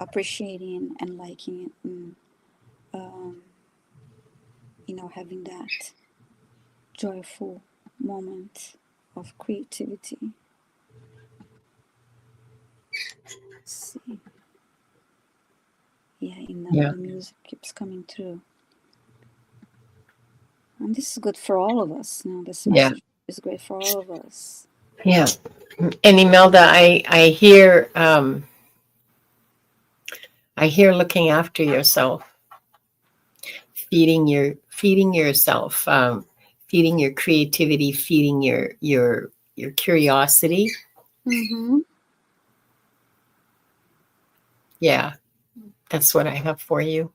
appreciating and liking it and um, having that joyful moment of creativity. Let's see. Yeah, Yeah. the music keeps coming through. And this is good for all of us. This Yeah. message is great for all of us. Yeah. And Imelda, I hear looking after yourself, feeding yourself, feeding your creativity, feeding your curiosity. Mm-hmm. Yeah, that's what I have for you.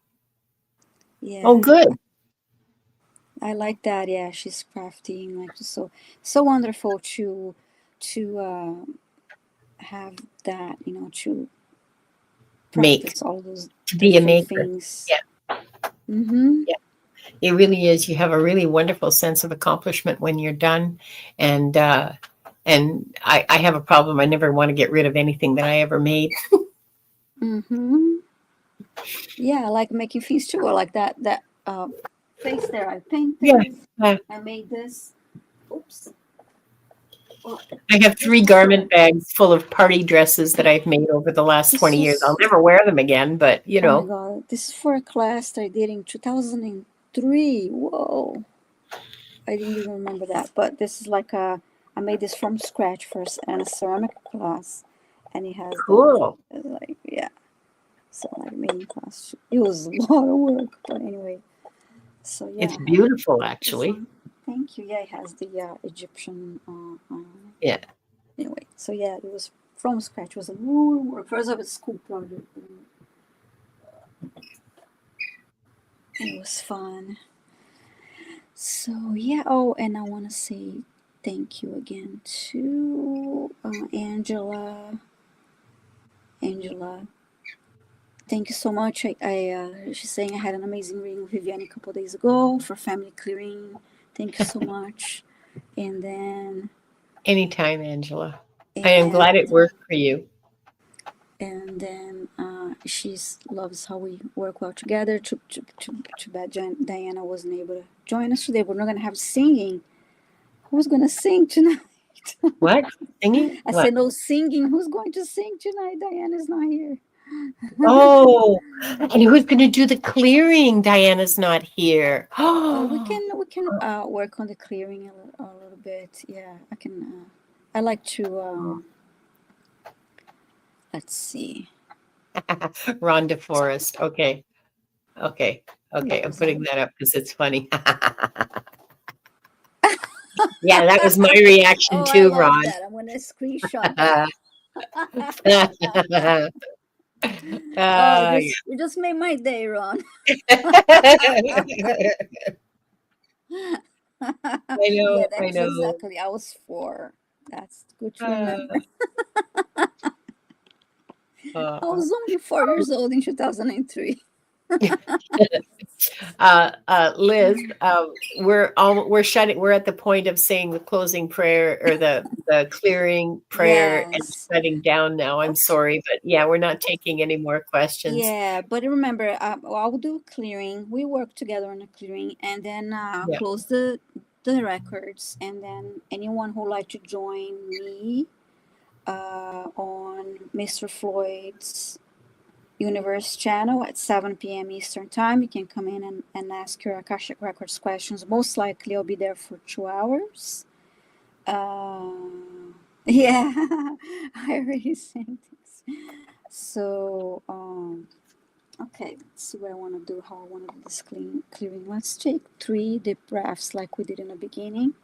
Oh, Yeah, good. I like that. Yeah, she's crafting, like, so wonderful to have that, to Make practice all those to be a different maker. things. Yeah, Mm-hmm. yeah. It really is. You have a really wonderful sense of accomplishment when you're done, and I have a problem. I never want to get rid of anything that I ever made. Mm-hmm. Yeah, I like making things too. Or like that face there. I Yeah. painted. Uh, I made this. Oops. Well, I have this 3 is garment bags full of party dresses that I've made over the last this 20 years. I'll was never wear them again, but oh my god. This is for a class that I did in 2003. Whoa. I didn't even remember that. But this is like I made this from scratch first in a ceramic class, and it has the cool. like, yeah. So like main class. It was a lot of work, but anyway. So It's yeah, I have beautiful, this actually. one. Thank you. Yeah, it has the Egyptian. Yeah. Anyway, so yeah, it was from scratch. It was a lot of work. First of a school project. And it was fun. So yeah. Oh, and I want to say thank you again to Angela. Angela, thank you so much. She's saying I had an amazing reading with Viviane a couple days ago for family clearing. Thank you so much. And then Anytime, Angela. I am glad it and worked for you. she loves how we work well together. Too bad Diana wasn't able to join us today. We're not gonna have singing. Who's gonna sing tonight? What? Singing? I What? said no singing. Who's going to sing tonight? Diana's not here. Oh, and who's going to do the clearing? Diana's not here. We Oh, can work on the clearing a little bit. Yeah, I can. I like to. Let's see. Rhonda Forrest. Okay. Okay. What Okay. I'm was that? putting that up because it's funny. Yeah, that was my reaction Oh, I too, love Ron. that. I'm gonna screenshot that. Oh, Yeah. you just made my day, Ron. I Yeah, know. that I was know. exactly. I was 4. That's good to Uh, remember. I uh, was only 4 years old in 2003. Liz, we're at the point of saying the closing prayer or the clearing prayer and Yes. shutting down now. I'm Okay. sorry, but yeah, we're not taking any more questions. Yeah, but remember, I'll do clearing. We work together on the clearing, and then Yeah. close the records, and then anyone who would like to join me on Mr. Floyd's Universe channel at 7 p.m. Eastern Time, you can come in and ask your Akashic Records questions. Most likely, I'll be there for 2 hours. Uh, yeah, I already sent this. So, okay, let's see what I want to do, how I want to do this clearing. Let's take 3 deep breaths like we did in the beginning.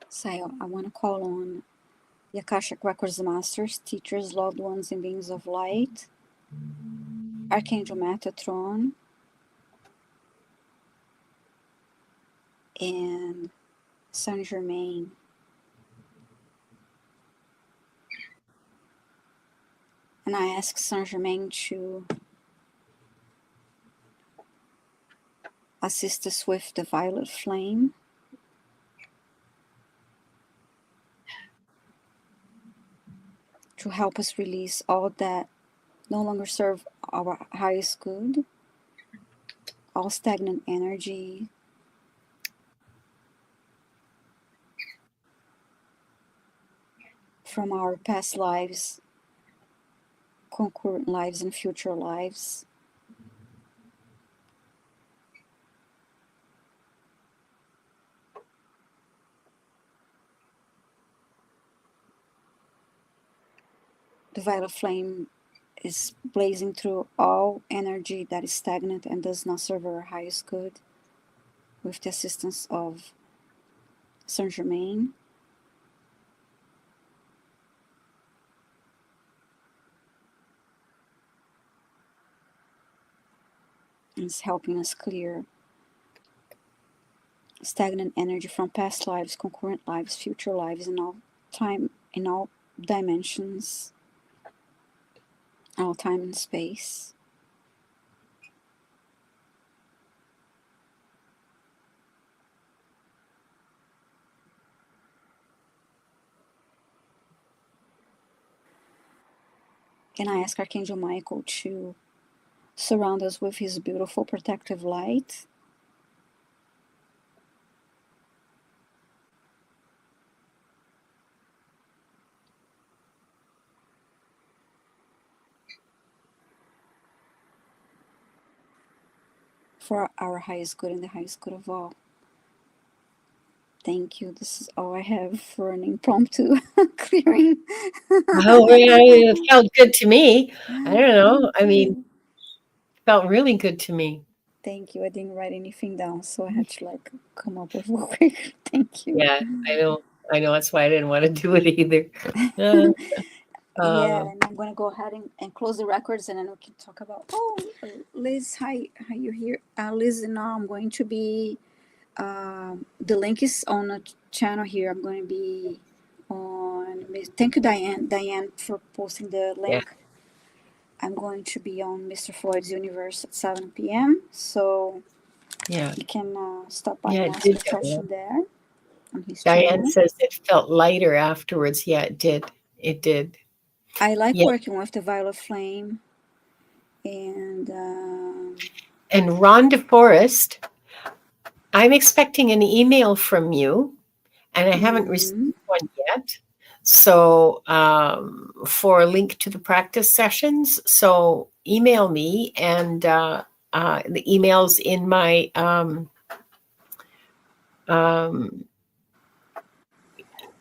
So I want to call on the Akashic Records masters, teachers, loved ones, and beings of light, Archangel Metatron, and Saint Germain. And I ask Saint Germain to assist us with the violet flame. To help us release all that no longer serve our highest good, all stagnant energy, from our past lives, concurrent lives, and future lives. The violet flame is blazing through all energy that is stagnant and does not serve our highest good, with the assistance of Saint Germain. It's helping us clear stagnant energy from past lives, concurrent lives, future lives, in all time, in all dimensions, all time and space. And I ask Archangel Michael to surround us with his beautiful protective light. For our highest good and the highest good of all. Thank you. This is all I have for an impromptu clearing. Oh, yeah, it felt good to me. I don't know. Thank I mean, you. it felt really good to me. Thank you. I didn't write anything down, so I had to come up with real quick. Thank you. Yeah, I know. I know. That's why I didn't want to do it either. Uh, Yeah, um, and I'm gonna go ahead and close the records, and then we can talk about. Oh, Liz, hi, how you here? Liz, now I'm going to be. The link is on the channel here. I'm going to be on. Thank you, Diane. Diane, for posting the yeah, link. I'm going to be on Mr. Floyd's Universe at 7 p.m. So yeah, you can stop by yeah. and It ask did. your question there on his Diane channel. says it felt lighter afterwards. Yeah, it did. It did. I like Yeah. working with the violet flame, and And Rhonda Forrest, I'm expecting an email from you, and I haven't received mhm. one yet. So, for a link to the practice sessions, so email me, and the email's in my um,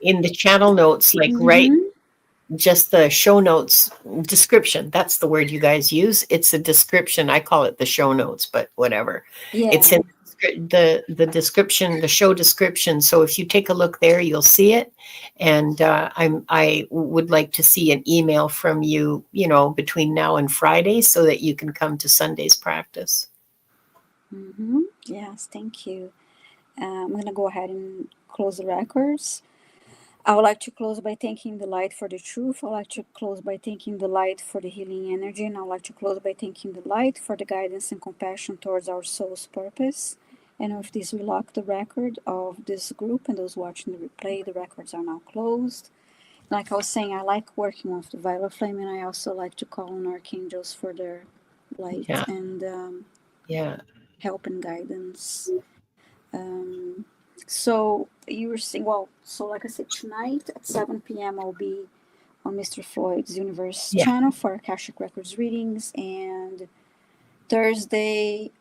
in the channel notes, like right, Mm-hmm. just the show notes description. That's the word you guys use. It's a description. I call it the show notes, but whatever. It's Yeah. in the description, the show description. So if you take a look there, you'll see it. And I would like to see an email from you, between now and Friday, so that you can come to Sunday's practice. Mm-hmm. Yes, thank you. I'm going to go ahead and close the records. I would like to close by thanking the light for the truth. I would like to close by thanking the light for the healing energy. And I would like to close by thanking the light for the guidance and compassion towards our soul's purpose. And with this, we lock the record of this group, and those watching the replay, the records are now closed. Like I was saying, I like working with the violet flame, and I also like to call on archangels for their light Yeah, and yeah, help and guidance. Um, so you were saying, well, so like I said, tonight at 7 p.m. I'll be on Mr. Floyd's Universe yeah, channel for Akashic Records readings, and Thursday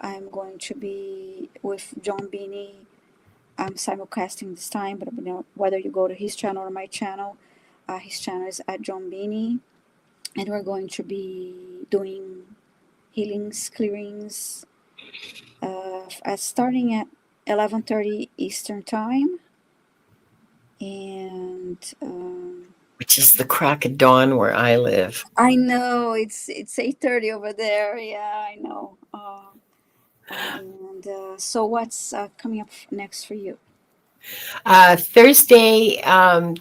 I'm going to be with John Beanie. I'm simulcasting this time, but whether you go to his channel or my channel, his channel is at John Beanie, and we're going to be doing healings, clearings, starting at 11:30 Eastern time, and which is the crack of dawn where I live. I know it's 8:30 over there. Yeah, I know. And so what's coming up next for you? Thursday,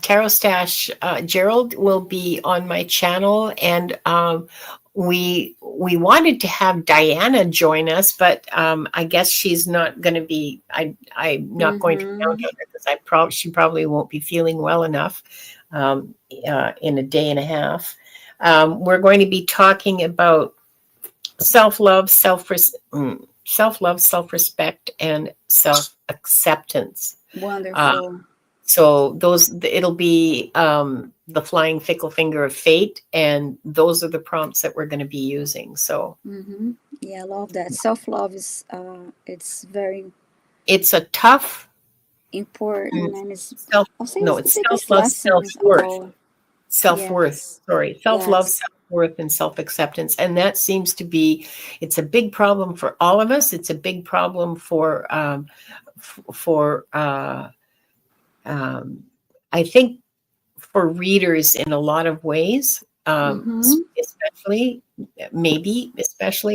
Tarot Stash Gerald will be on my channel, and we wanted to have Diana join us, but I guess she's not going to be. I'm not going to count on her because she probably won't be feeling well enough in a day and a half. We're going to be talking about self-love, self-love, self-respect, and self-acceptance. Wonderful. So it'll be the flying fickle finger of fate, and those are the prompts that we're going to be using. So yeah, I love that. Self-love is it's a tough important, and it's self. I'll say No, it's the it's biggest self-love, lessons of self-worth, all. self-worth. Yes, Sorry, self-love, yes. self-worth, and self-acceptance, and that seems to be. It's a big problem for all of us. It's a big problem for for. I think for readers in a lot of ways, especially,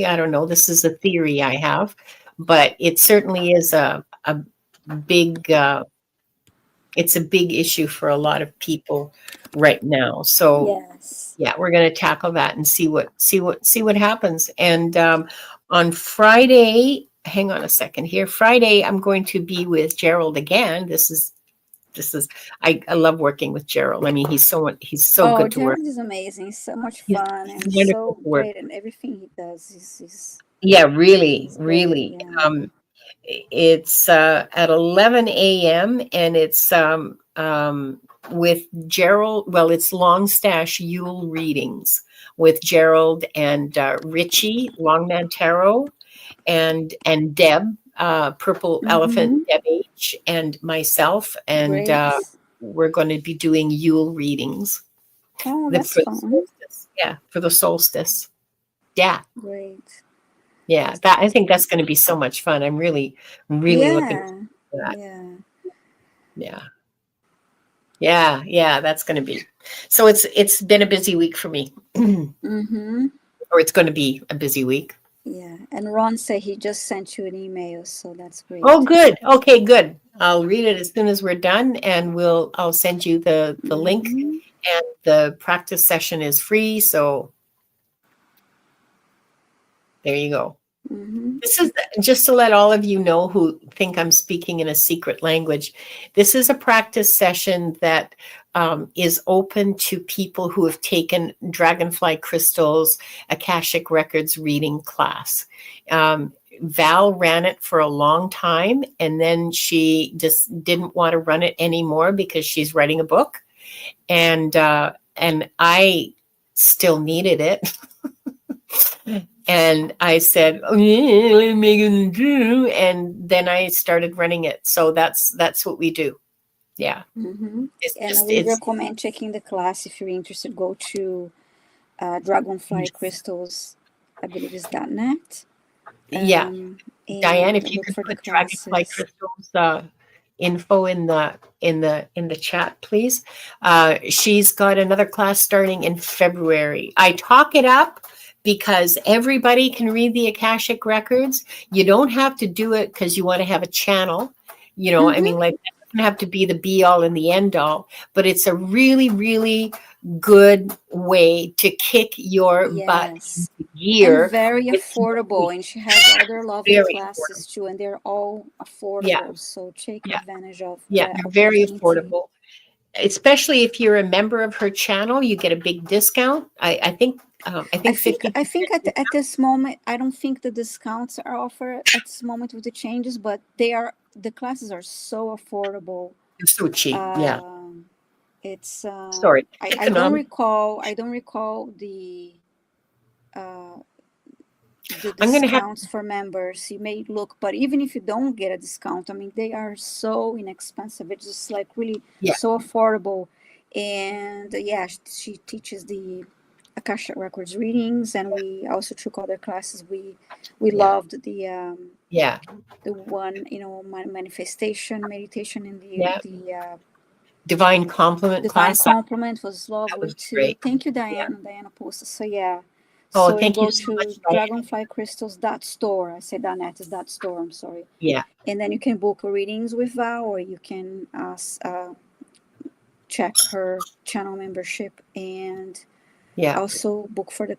I don't know, this is a theory I have, but it certainly is a big, it's a big issue for a lot of people right now. So Yes. yeah, we're going to tackle that and see what happens. And on Friday, hang on a second here. Friday, I'm going to be with Gerald again. This is I love working with Gerald. I mean, he's so Oh, good to work. Gerald is amazing. So much He's fun and wonderful so to work. great, and everything he does is Yeah, really, is great. really. Yeah. It's at 11 a.m. and it's with Gerald. Well, it's Long Stash Yule readings with Gerald and Richie Longman Tarot and Deb, Purple Elephant Deb H, and myself, and Great. we're going to be doing Yule readings. Oh, The, that's for the fun. solstice. Yeah, for the solstice. Yeah, Great. yeah. That I think that's going to be so much fun. I'm really, really looking Yeah. forward to that. Yeah. Yeah, yeah. That's going to be. So it's been a busy week for me, or it's going to be a busy week. Yeah. And Ron said he just sent you an email, so that's Oh, great. good. Okay, good. I'll read it as soon as we're done, and I'll send you the link. And the practice session is free, so there you go. This is just to let all of you know who think I'm speaking in a secret language. This is a practice session that is open to people who have taken Dragonfly Crystals Akashic Records reading class. Val ran it for a long time, and then she just didn't want to run it anymore because she's writing a book, and I still needed it. And I said, "Oh yeah, let me do," and then I started running it. So that's what we do. Yeah, And we recommend checking the class if you're interested. Go to Dragonfly Crystals, I believe is .net. Yeah. Diane, And if you look could for the put Dragonfly classes. Crystals info in the chat, please. She's got another class starting in February. I talk it up because everybody can read the Akashic records. You don't have to do it because you want to have a channel. I mean, like, it doesn't have to be the be all and the end all, but it's a really, really good way to kick your butt into gear. And very affordable. And she has other lovely classes too, and they're all affordable. Yeah. So take advantage of Yeah, that very opportunity. affordable. Especially if you're a member of her channel, you get a big discount. I think 50%. I think at this moment, I don't think the discounts are offered at this moment with the changes, but the classes are so affordable. It's so cheap. Yeah. It's Sorry. I don't recall the I'm going to have discounts for members. You may look, but even if you don't get a discount, I mean, they are so inexpensive. It's just like really so affordable. And she teaches the Akashic Records readings, and we also took other classes. We loved the one, manifestation meditation in the Divine Complement Divine class. Complement was lovely Was too. great. Thank you, Diana. Diana posted. So yeah, Oh, So you thank you go so much, to Diane. dragonflycrystals.store. I said .net is .store. I'm sorry. Yeah, And then you can book readings with Val, or you can check her channel membership and yeah, also book for the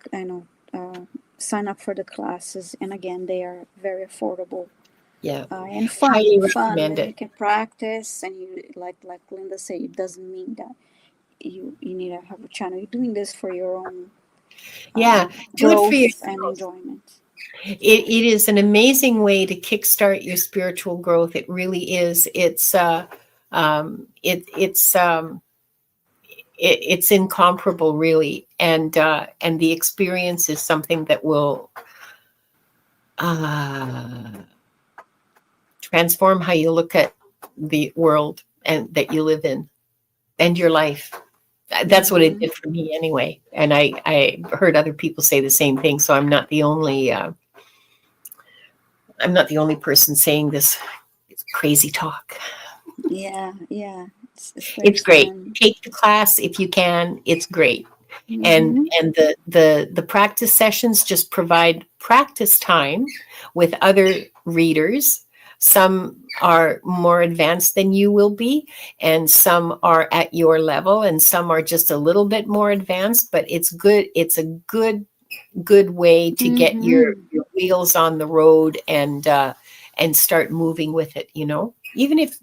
sign up for the classes. And again, they are very affordable yeah. and Highly fun, recommend and you it. can practice. And you like Linda said, it doesn't mean that you need to have a channel. You're doing this for your own Yeah, do it for growth and yourself. enjoyment. It is an amazing way to kickstart your spiritual growth. It really is. It's incomparable, really, and the experience is something that will uh, transform how you look at the world and that you live in and your life. That's what it Mm-hmm. did for me anyway. And I heard other people say the same thing. So I'm not the only person saying this. It's crazy talk. Yeah, yeah, it's very It's great. fun. Take the class if you can. It's great. and Mm-hmm. and the practice sessions just provide practice time with other readers. Some are more advanced than you will be, and some are at your level, and some are just a little bit more advanced, but it's a good way to get Mm-hmm. your wheels on the road and start moving with it, even if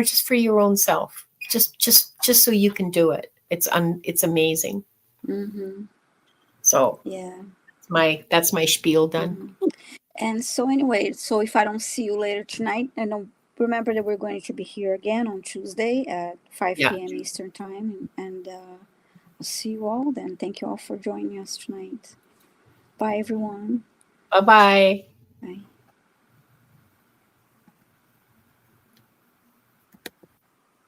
just for your own self, just so you can do it. It's amazing. Mm-hmm. So Yeah. that's my spiel done. Mm-hmm. And so anyway, so if I don't see you later tonight, and don't remember that we're going to be here again on Tuesday at 5 Yeah. p.m. Eastern time, and I'll see you all then. Thank you all for joining us tonight. Bye, everyone. Bye bye.